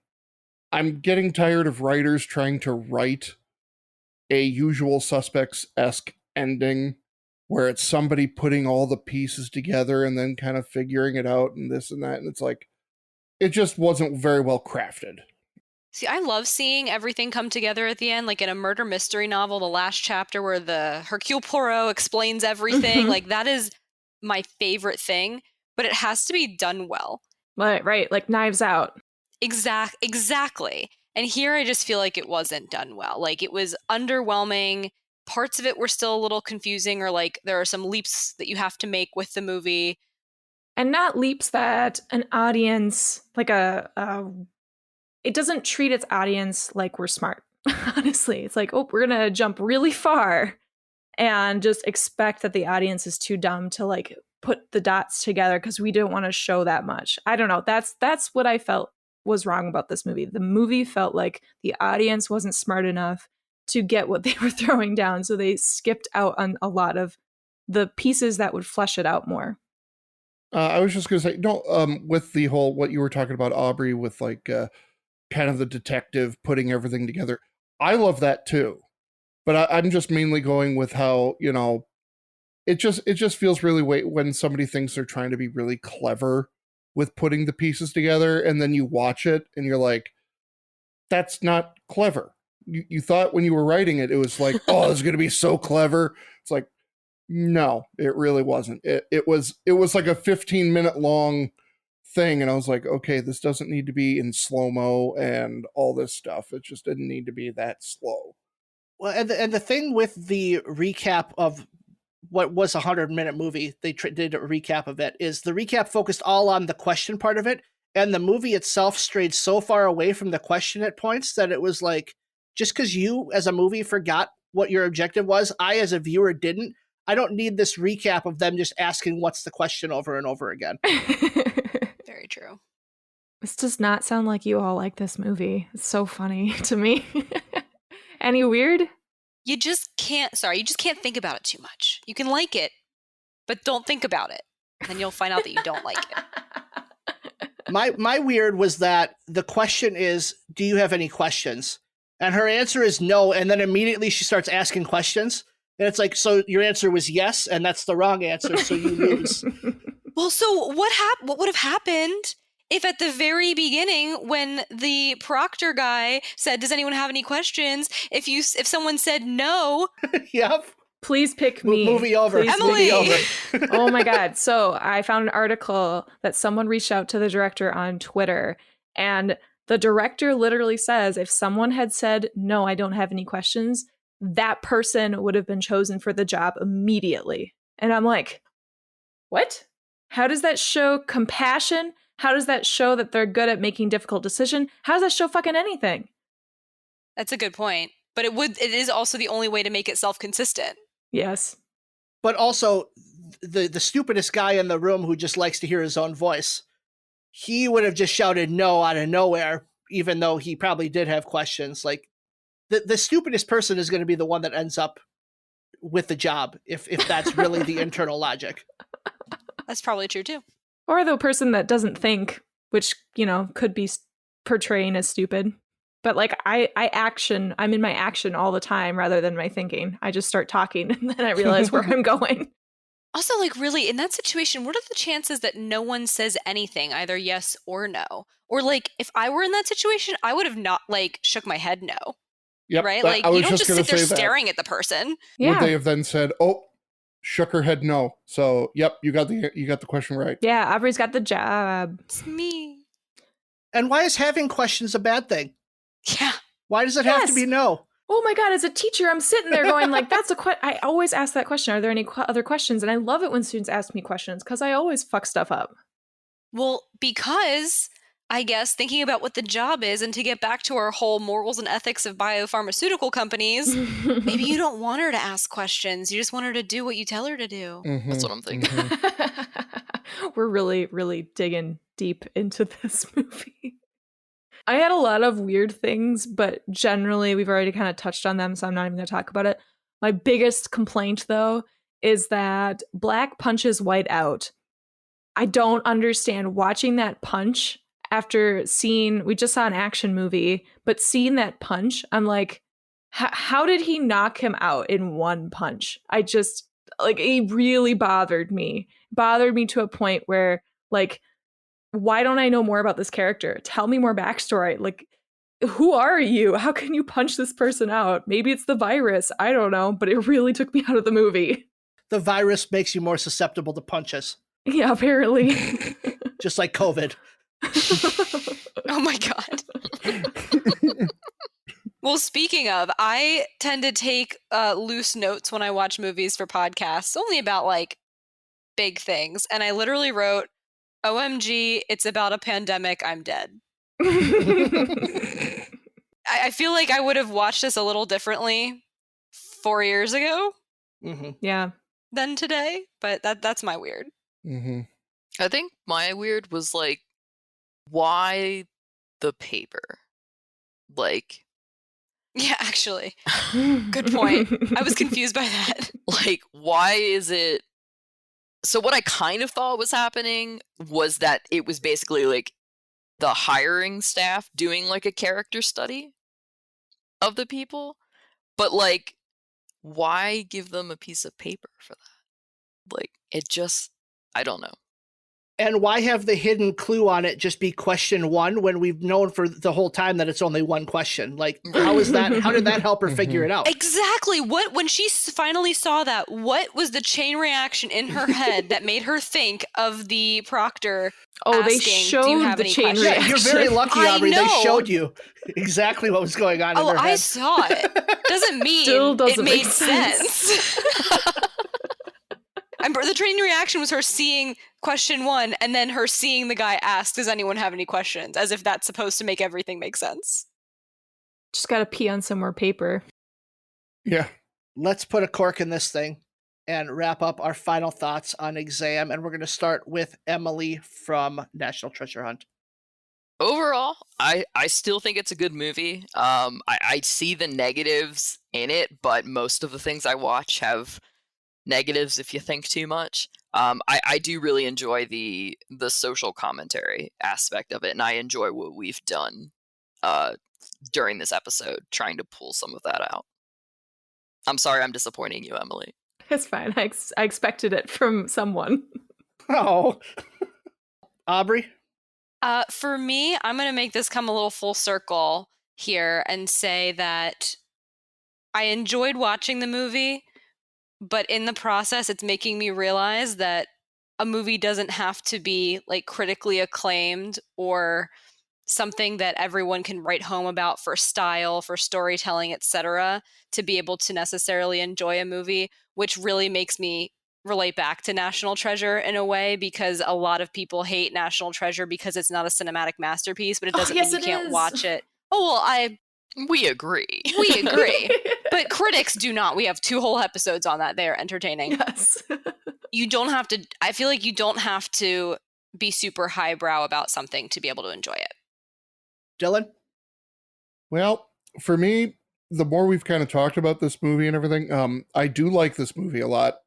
I'm getting tired of writers trying to write a Usual Suspects-esque ending where it's somebody putting all the pieces together and then kind of figuring it out and this and that. And it's like, it just wasn't very well crafted. See, I love seeing everything come together at the end, like in a murder mystery novel, the last chapter where the Hercule Poirot explains everything. Like, that is my favorite thing, but it has to be done well. Right, like Knives Out. Exactly. And here I just feel like it wasn't done well. Like, it was underwhelming. Parts of it were still a little confusing, or like there are some leaps that you have to make with the movie. And not leaps that an audience, like it doesn't treat its audience like we're smart. Honestly, it's like, oh, we're going to jump really far and just expect that the audience is too dumb to like put the dots together because we don't want to show that much. I don't know. That's what I felt was wrong about this movie. The movie felt like the audience wasn't smart enough to get what they were throwing down. So they skipped out on a lot of the pieces that would flesh it out more. I was just going to say, no, with the whole, what you were talking about, Aubrey, with like kind of the detective putting everything together. I love that too. But I'm just mainly going with how, it just feels really when somebody thinks they're trying to be really clever with putting the pieces together, and then you watch it and you're like, that's not clever. You thought when you were writing it, it was like, oh, it's going to be so clever. It's like, no, it really wasn't. It was like a 15-minute long thing, and I was like, okay, this doesn't need to be in slow-mo and all this stuff. It just didn't need to be that slow. Well, and the thing with the recap of what was a 100-minute movie, they did a recap of it, is the recap focused all on the question part of it, and the movie itself strayed so far away from the question at points that it was like, just because you as a movie forgot what your objective was, I as a viewer didn't. I don't need this recap of them just asking what's the question over and over again. Very true. This does not sound like you all like this movie. It's so funny to me. Any weird? You just can't think about it too much. You can like it, but don't think about it. And you'll find out that you don't like it. My weird was that the question is, do you have any questions? And her answer is no, and then immediately she starts asking questions. And it's like, so your answer was yes, and that's the wrong answer, so you lose. Well, so what would have happened if at the very beginning, when the proctor guy said, does anyone have any questions? If someone said no. Yep. Please pick me. Movie over. Please Emily. Movie over. Oh my God. So I found an article that someone reached out to the director on Twitter, and the director literally says, if someone had said, no, I don't have any questions, that person would have been chosen for the job immediately. And I'm like, what? How does that show compassion? How does that show that they're good at making difficult decisions? How does that show fucking anything? That's a good point. But it is also the only way to make it self-consistent. Yes. But also, the stupidest guy in the room who just likes to hear his own voice, he would have just shouted no out of nowhere, even though he probably did have questions. Like, the stupidest person is going to be the one that ends up with the job, if that's really the internal logic. That's probably true too. Or the person that doesn't think, which, could be portraying as stupid. But like I'm in my action all the time rather than my thinking. I just start talking and then I realize where I'm going. Also, like, really, in that situation, what are the chances that no one says anything, either yes or no? Or like, if I were in that situation, I would have not like shook my head no. Yep, right? that- Like I you was don't just just gonna sit there say that. staring at the person. Would they have then said, "Oh, shook her head no"? So, yep, you got the question right. Yeah, Aubrey's got the job. It's me. And why is having questions a bad thing? Yeah. Why does it have to be no? Oh my God, as a teacher, I'm sitting there going like, that's a question. I always ask that question. Are there any other questions? And I love it when students ask me questions because I always fuck stuff up. Well, because I guess thinking about what the job is, and to get back to our whole morals and ethics of biopharmaceutical companies, maybe you don't want her to ask questions. You just want her to do what you tell her to do. That's what I'm thinking. We're really, really digging deep into this movie. I had a lot of weird things, but generally we've already kind of touched on them, so I'm not even going to talk about it. My biggest complaint, though, is that Black punches White out. I don't understand watching that punch after we just saw an action movie, but seeing that punch, I'm like, how did he knock him out in one punch? It really bothered me. Bothered me to a point where, like, why don't I know more about this character? Tell me more backstory. Like, who are you? How can you punch this person out? Maybe it's the virus. I don't know, but it really took me out of the movie. The virus makes you more susceptible to punches. Yeah, apparently. Just like COVID. Oh my God. Well, speaking of, I tend to take loose notes when I watch movies for podcasts, only about like big things. And I literally wrote, OMG, it's about a pandemic, I'm dead. I feel like I would have watched this a little differently 4 years ago. Mm-hmm. Yeah. Than today, but that's my weird. Mm-hmm. I think my weird was like, why the paper? Like, yeah, actually, good point. I was confused by that. Like, why is it? So what I kind of thought was happening was that it was basically like the hiring staff doing like a character study of the people, but like, why give them a piece of paper for that? Like, it just, I don't know. And why have the hidden clue on it just be question one when we've known for the whole time that it's only one question? Like, how is that? How did that help her figure it out? Exactly. When she finally saw that, what was the chain reaction in her head that made her think of the proctor? Oh, asking, they showed do you have the any chain questions? reaction. Yeah, you're very lucky, Aubrey. I know. They showed you exactly what was going on in her head. I saw it. Doesn't mean Still doesn't it make made sense. The chain reaction was her seeing question one and then her seeing the guy ask, does anyone have any questions? As if that's supposed to make everything make sense. Just gotta pee on some more paper. Yeah. Let's put a cork in this thing and wrap up our final thoughts on Exam. And we're going to start with Emily from National Treasure Hunt. Overall, I still think it's a good movie. I see the negatives in it, but most of the things I watch have negatives if you think too much. I do really enjoy the social commentary aspect of it, and I enjoy what we've done during this episode, trying to pull some of that out. I'm sorry I'm disappointing you, Emily. It's fine. I expected it from someone. Oh. Aubrey? For me, I'm going to make this come a little full circle here and say that I enjoyed watching the movie, but in the process, it's making me realize that a movie doesn't have to be like critically acclaimed or something that everyone can write home about for style, for storytelling, etc., to be able to necessarily enjoy a movie, which really makes me relate back to National Treasure in a way, because a lot of people hate National Treasure because it's not a cinematic masterpiece, but it doesn't mean you can't watch it. Oh, well, we agree. We agree. But critics do not. We have 2 whole episodes on that. They are entertaining. Yes. You don't have to, I feel like you don't have to be super highbrow about something to be able to enjoy it. Dylan? Well, for me, the more we've kind of talked about this movie and everything, I do like this movie a lot,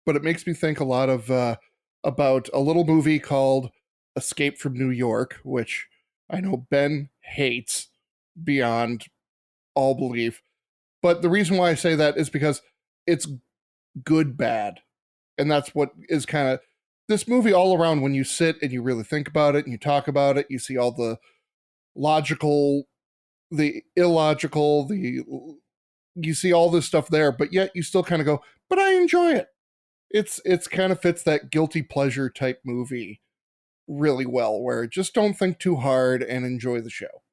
but it makes me think a lot of about a little movie called Escape from New York, which I know Ben hates beyond all belief. But the reason why I say that is because it's good bad. And that's what is kind of this movie all around. When you sit and you really think about it and you talk about it, you see all the logical the illogical, you see all this stuff there, but yet you still kind of go, but I enjoy it. It's kind of fits that guilty pleasure type movie really well, where just don't think too hard and enjoy the show.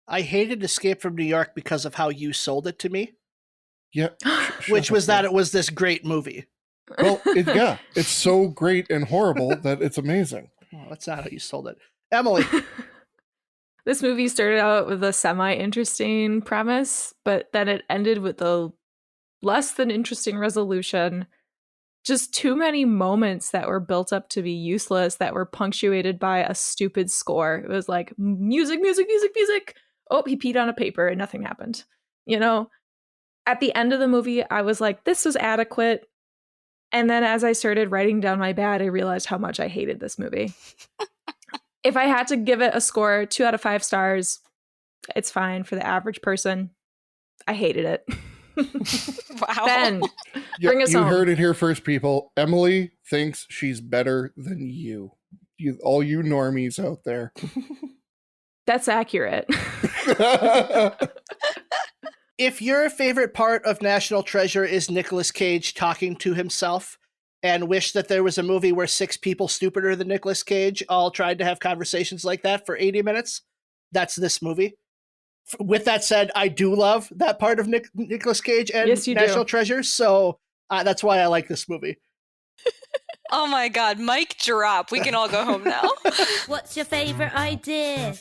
I hated Escape from New York because of how you sold it to me. Yeah. Which was that it was this great movie. Well, it's so great and horrible that it's amazing. Oh, that's not how you sold it. Emily. This movie started out with a semi-interesting premise, but then it ended with a less than interesting resolution. Just too many moments that were built up to be useless that were punctuated by a stupid score. It was like music, music, music, music. Oh, he peed on a paper and nothing happened. You know, at the end of the movie, I was like, this was adequate. And then as I started writing down my bad, I realized how much I hated this movie. If I had to give it a score, 2 out of 5 stars, it's fine for the average person. I hated it. Wow. Ben, bring us home. You heard it here first, people. Emily thinks she's better than you. All you normies out there. That's accurate. If your favorite part of National Treasure is Nicolas Cage talking to himself and wish that there was a movie where 6 people stupider than Nicolas Cage all tried to have conversations like that for 80 minutes, that's this movie. With that said, I do love that part of Nicolas Cage and National Treasure, so that's why I like this movie. Oh my god, mic drop. We can all go home now. What's your favorite idea?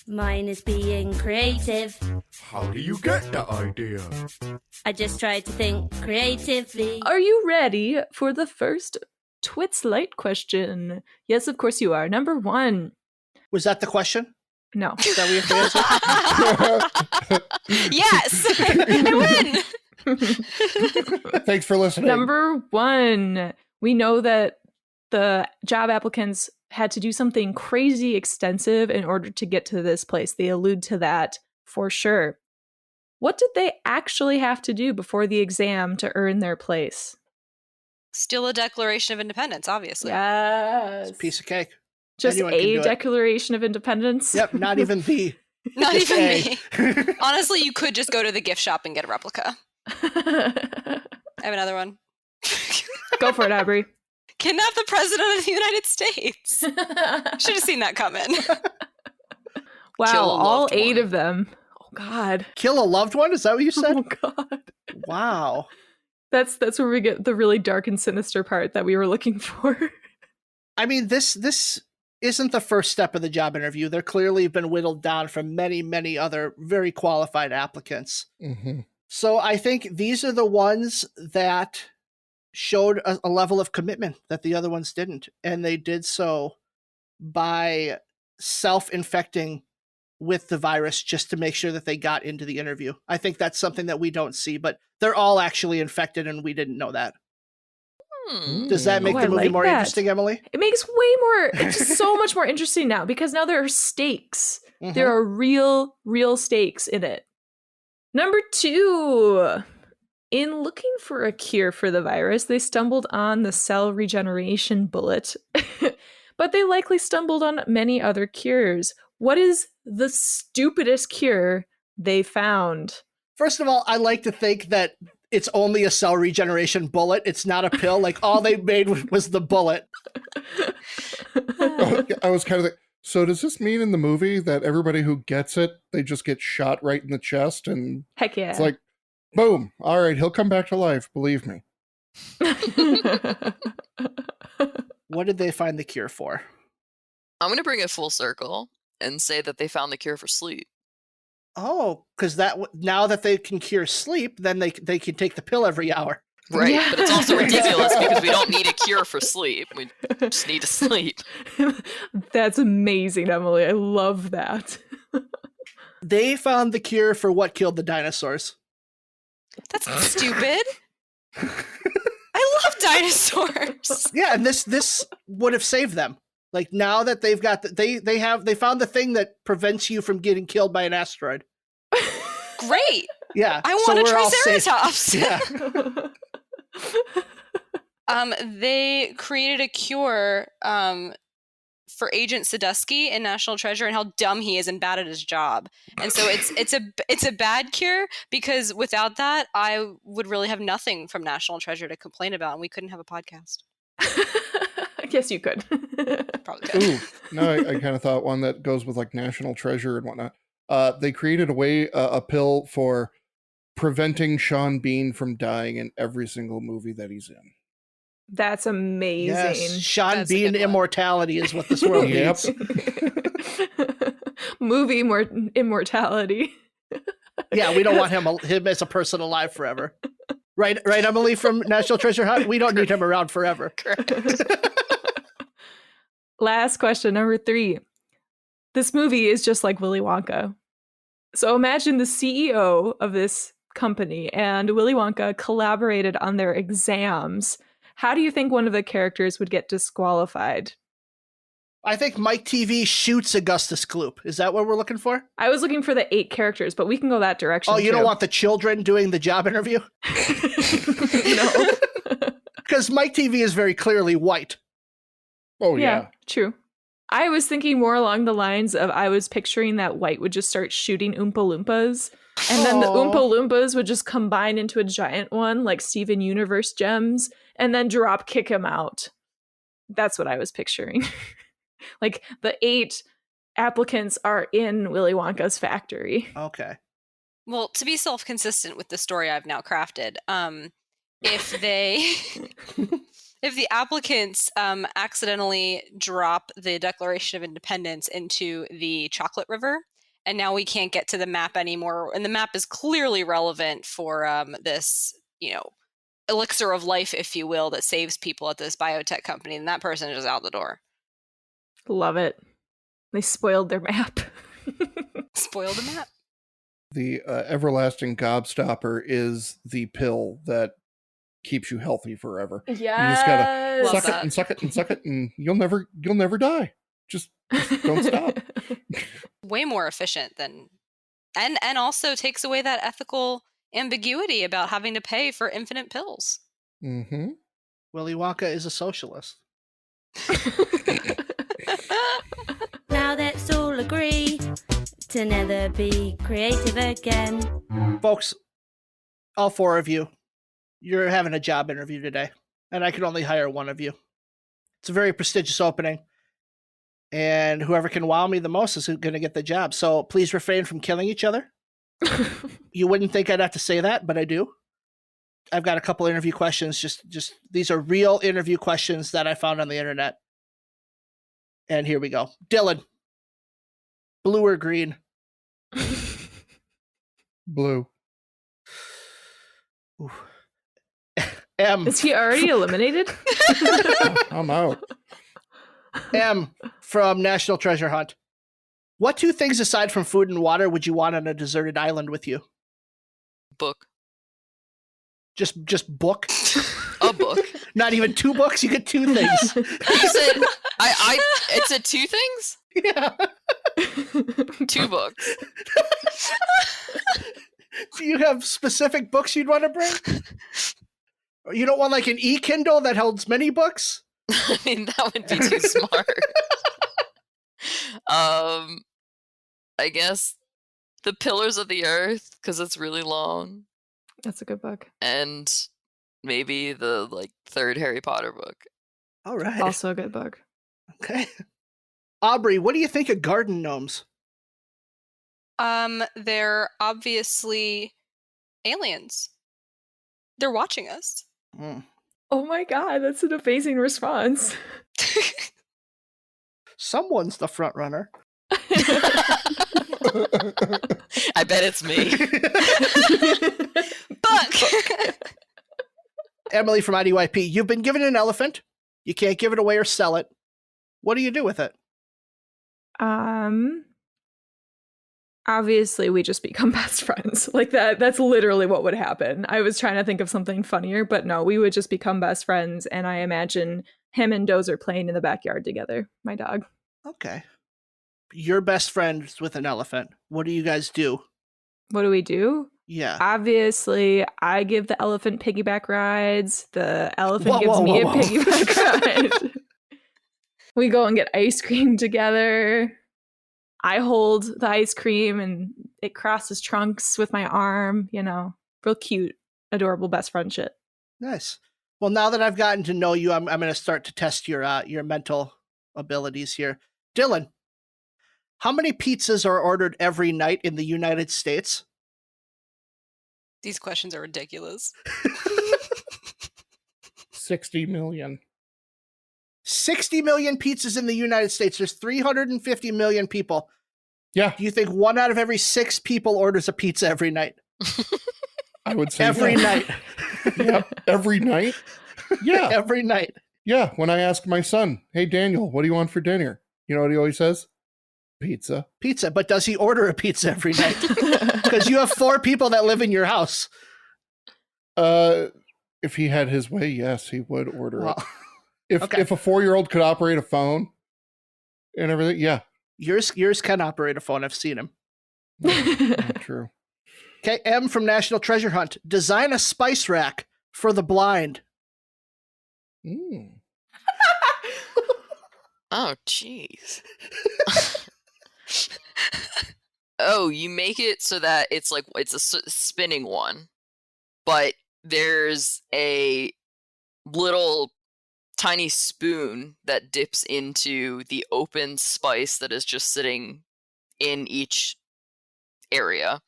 Mine is being creative. How do you get that idea? I just try to think creatively. Are you ready for the first Twits Light question? Yes, of course you are. Number 1. Was that the question? No. Is that what you have to answer? Yes! I win! Thanks for listening. Number 1. We know that the job applicants had to do something crazy extensive in order to get to this place. They allude to that for sure. What did they actually have to do before the exam to earn their place? Still a Declaration of Independence, obviously. Yes. It's a piece of cake. Just Anyone a Declaration of Independence? Yep, not even B. Not even me. Honestly, you could just go to the gift shop and get a replica. I have another one. Go for it, Aubrey. Kidnap the President of the United States. Should have seen that coming. Wow, all 8 of them. Oh, God. Kill a loved one? Is that what you said? Oh, God. Wow. That's where we get the really dark and sinister part that we were looking for. I mean, this isn't the first step of the job interview. They're clearly been whittled down from many, many other very qualified applicants. Mm-hmm. So I think these are the ones that showed a level of commitment that the other ones didn't. And they did so by self-infecting with the virus just to make sure that they got into the interview. I think that's something that we don't see, but they're all actually infected and we didn't know that. Does that make the movie more interesting, Emily? It makes way more, it's just so much more interesting now because now there are stakes. Mm-hmm. There are real stakes in it. Number 2. In looking for a cure for the virus, they stumbled on the cell regeneration bullet, but they likely stumbled on many other cures. What is the stupidest cure they found? First of all, I like to think that it's only a cell regeneration bullet. It's not a pill. Like, all they made was the bullet. I was kind of like, so does this mean in the movie that everybody who gets it, they just get shot right in the chest? And heck yeah. It's like, boom. All right, he'll come back to life. Believe me. What did they find the cure for? I'm going to bring it full circle and say that they found the cure for sleep. Oh, because now that they can cure sleep, then they can take the pill every hour. Right, Yeah. but it's also ridiculous because we don't need a cure for sleep. We just need to sleep. That's amazing, Emily. I love that. They found the cure for what killed the dinosaurs. That's stupid. I love dinosaurs. Yeah, and this would have saved them. Like, now that they've got they found the thing that prevents you from getting killed by an asteroid. Great. Yeah. I want a we're all safe. Triceratops. Yeah. They created a cure for Agent Sadusky in National Treasure and how dumb he is and bad at his job. And so it's a bad cure, because without that, I would really have nothing from National Treasure to complain about, and we couldn't have a podcast. I guess you could. Probably could. Ooh, no, I kind of thought one that goes with like National Treasure and whatnot. They created a pill for preventing Sean Bean from dying in every single movie that he's in. That's amazing. Yes, Sean Bean immortality is what this world Yep. needs. Movie immortality. Yeah, we don't want him as a person alive forever. Right, Emily from National Treasure Hunt? We don't need him around forever. Correct. Last question, number 3. This movie is just like Willy Wonka. So imagine the CEO of this company and Willy Wonka collaborated on their exams. How do you think one of the characters would get disqualified? I think Mike TV shoots Augustus Gloop. Is that what we're looking for? I was looking for the 8 characters, but we can go that direction. Oh, you too. don't want the children doing the job interview? No. Because Mike TV is very clearly white. Oh, yeah. True. I was thinking more along the lines of I was picturing that White would just start shooting Oompa Loompas, and then the Oompa Loompas would just combine into a giant one like Steven Universe gems, and then drop kick him out. That's what I was picturing. Like the 8 applicants are in Willy Wonka's factory. Okay. Well, to be self-consistent with the story I've now crafted, if the applicants accidentally drop the Declaration of Independence into the chocolate river, and now we can't get to the map anymore, and the map is clearly relevant for this, elixir of life, if you will, that saves people at this biotech company, and that person is out the door. Love it. They spoiled their map. Spoiled the map. The everlasting gobstopper is the pill that keeps you healthy forever. Yes. You just gotta suck it and suck it and suck it, and you'll never die. Just don't stop. Way more efficient than, and also takes away that ethical ambiguity about having to pay for infinite pills. Mm-hmm. Willy Wonka is a socialist. Now let's all agree to never be creative again. Folks, all 4 of you, you're having a job interview today, and I can only hire one of you. It's a very prestigious opening, and whoever can wow me the most is going to get the job. So please refrain from killing each other. You wouldn't think I'd have to say that, but I do. I've got a couple interview questions. Just these are real interview questions that I found on the internet. And here we go. Dylan, blue or green? Blue. Ooh. M. Is he already eliminated? I'm out. M from National Treasure Hunt. What 2 things aside from food and water would you want on a deserted island with you? Book. Just book? A book. Not even 2 books? You get 2 things. You said it's a 2 things? Yeah. 2 books. Do you have specific books you'd want to bring? Or you don't want like an e-Kindle that holds many books? I mean, that would be too smart. I guess The Pillars of the Earth, because it's really long. That's a good book. And maybe the 3rd Harry Potter book. All right. Also a good book. Okay. Aubrey, what do you think of garden gnomes? They're obviously aliens. They're watching us. Mm. Oh my god, that's an amazing response. Someone's the front runner. I bet it's me. Buck! Emily from IDYP, you've been given an elephant. You can't give it away or sell it. What do you do with it? Obviously we just become best friends. Like that's literally what would happen. I was trying to think of something funnier, but no, we would just become best friends, and I imagine him and Dozer playing in the backyard together, my dog. Okay. You're best friends with an elephant. What do you guys do? What do we do? Yeah. Obviously, I give the elephant piggyback rides. The elephant gives me a piggyback ride. We go and get ice cream together. I hold the ice cream and it crosses trunks with my arm, real cute, adorable best friend shit. Nice. Well, now that I've gotten to know you, I'm going to start to test your mental abilities here. Dylan, how many pizzas are ordered every night in the United States? These questions are ridiculous. 60 million. 60 million pizzas in the United States. There's 350 million people. Yeah. Do you think 1 out of every 6 people orders a pizza every night? I would say every night. Yep. Every night? Yeah. Every night. Yeah. When I ask my son, hey, Daniel, what do you want for dinner? You know what he always says? Pizza. Pizza. But does he order a pizza every night? Because you have 4 people that live in your house. If he had his way, yes, he would order it. If a 4-year-old could operate a phone and everything, yeah. Yours can operate a phone. I've seen him. Not true. Okay, M from National Treasure Hunt. Design a spice rack for the blind. Oh, jeez. Oh, you make it so that it's a spinning one, but there's a little tiny spoon that dips into the open spice that is just sitting in each area,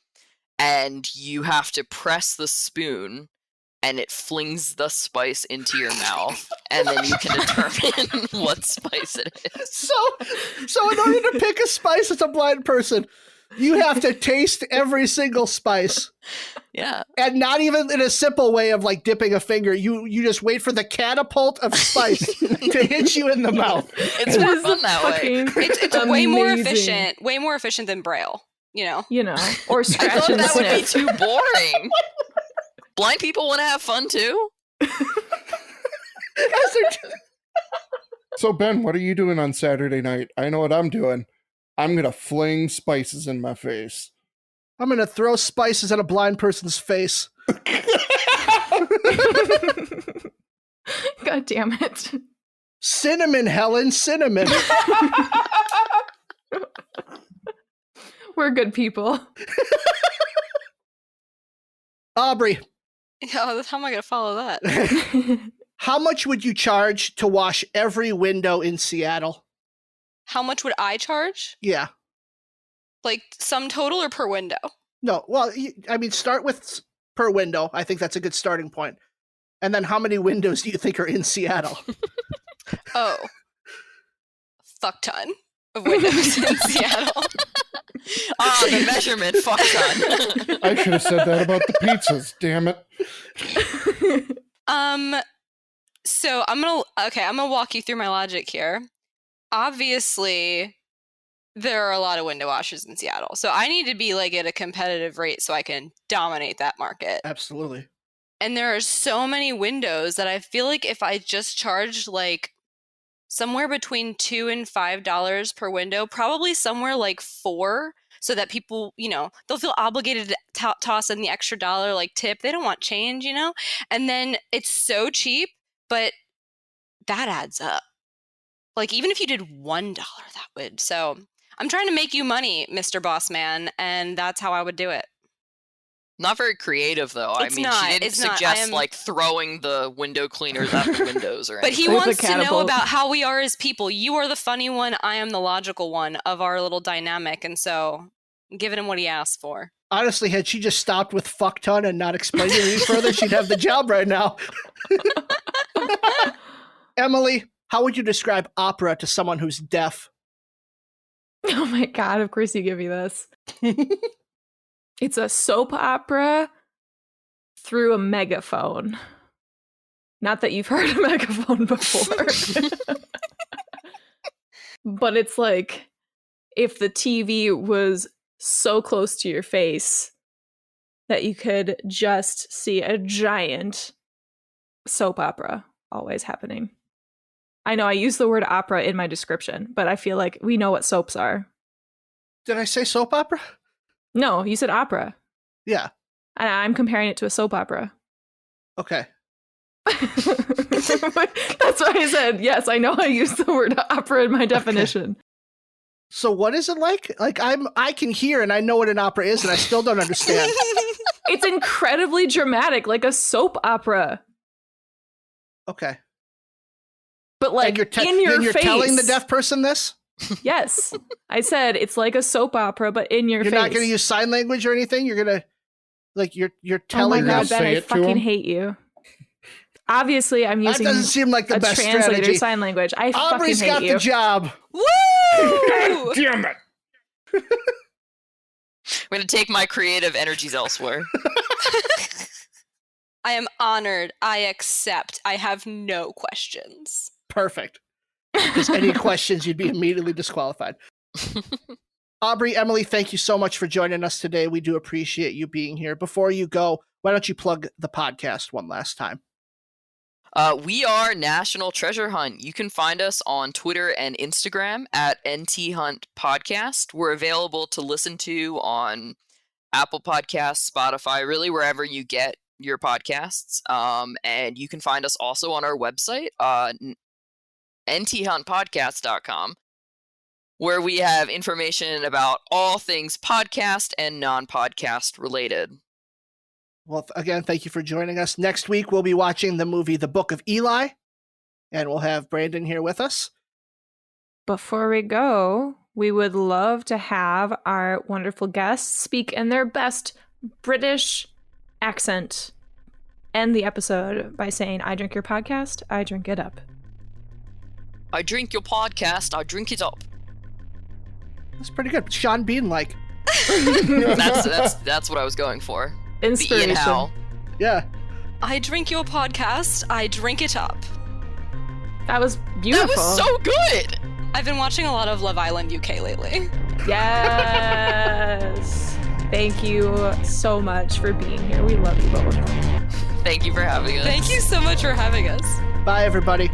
and you have to press the spoon and it flings the spice into your mouth, and then you can determine what spice it is. So in order to pick a spice as a blind person, you have to taste every single spice. Yeah. And not even in a simple way of like dipping a finger. You just wait for the catapult of spice to hit you in the mouth. It's more fun that way. It's way more efficient. Way more efficient than Braille, or scratch I thought and that would be sniff. too boring. Blind people want to have fun too. So, Ben, what are you doing on Saturday night? I know what I'm doing. I'm going to fling spices in my face. I'm going to throw spices at a blind person's face. God damn it. Cinnamon, Helen, cinnamon. We're good people. Aubrey. Yeah, how am I going to follow that? How much would you charge to wash every window in Seattle? How much would I charge? Yeah. Like sum total or per window? No, well, start with per window. I think that's a good starting point. And then how many windows do you think are in Seattle? Oh. Fuck ton of windows in Seattle. The measurement, fuck ton. I should have said that about the pizzas, damn it. So I'm gonna walk you through my logic here. Obviously, there are a lot of window washers in Seattle, so I need to be at a competitive rate so I can dominate that market. Absolutely. And there are so many windows that I feel like if I just charged somewhere between $2 and $5 per window, probably somewhere $4, so that people, they'll feel obligated to toss in the extra dollar tip. They don't want change, and then it's so cheap, but that adds up. Even if you did $1, that would. So I'm trying to make you money, Mr. Boss Man, and that's how I would do it. Not very creative, though. It's she not. didn't suggest throwing the window cleaners out the windows or anything. But he wants to know about how we are as people. You are the funny one. I am the logical one of our little dynamic, and so I'm giving him what he asked for. Honestly, had she just stopped with fuck ton and not explained it any further, she'd have the job right now. Emily, how would you describe opera to someone who's deaf? Oh my God, of course you give me this. It's a soap opera through a megaphone. Not that you've heard a megaphone before. But it's if the TV was so close to your face that you could just see a giant soap opera always happening. I know I use the word opera in my description, but I feel like we know what soaps are. Did I say soap opera? No, you said opera. Yeah. And I'm comparing it to a soap opera. Okay. That's why I said, yes, I know I use the word opera in my definition. So what is it like? Like I can hear and I know what an opera is and I still don't understand. It's incredibly dramatic, like a soap opera. Okay. But like you're in your you're face. telling the deaf person this? Yes. I said it's like a soap opera, but in your You're face. not going to use sign language or anything? You're going to, like, you're telling Oh my God, them? Ben, I fucking hate you. Obviously, I'm using that doesn't seem like the a best translator strategy. sign language. I Aubrey's fucking hate got you. the job. Woo! God damn it. I'm going to take my creative energies elsewhere. I am honored. I accept. I have no questions. Perfect. Because any questions, you'd be immediately disqualified. Aubrey, Emily, thank you so much for joining us today. We do appreciate you being here. Before you go, why don't you plug the podcast one last time? We are National Treasure Hunt. You can find us on Twitter and Instagram at NT Hunt Podcast. We're available to listen to on Apple Podcasts, Spotify, really wherever you get your podcasts. And you can find us also on our website, nthuntpodcast.com, where we have information about all things podcast and non-podcast related. Well, again, thank you for joining us. Next week, we'll be watching the movie The Book of Eli, and we'll have Brandon here with us. Before we go, we would love to have our wonderful guests speak in their best British accent. End the episode by saying, I drink your podcast, I drink it up. I drink your podcast, I drink it up. That's pretty good. Sean Bean-like. That's what I was going for. Inspiration. Ian Howe. Yeah. I drink your podcast, I drink it up. That was beautiful. That was so good! I've been watching a lot of Love Island UK lately. Yes. Thank you so much for being here. We love you both. Thank you for having us. Thank you so much for having us. Bye, everybody.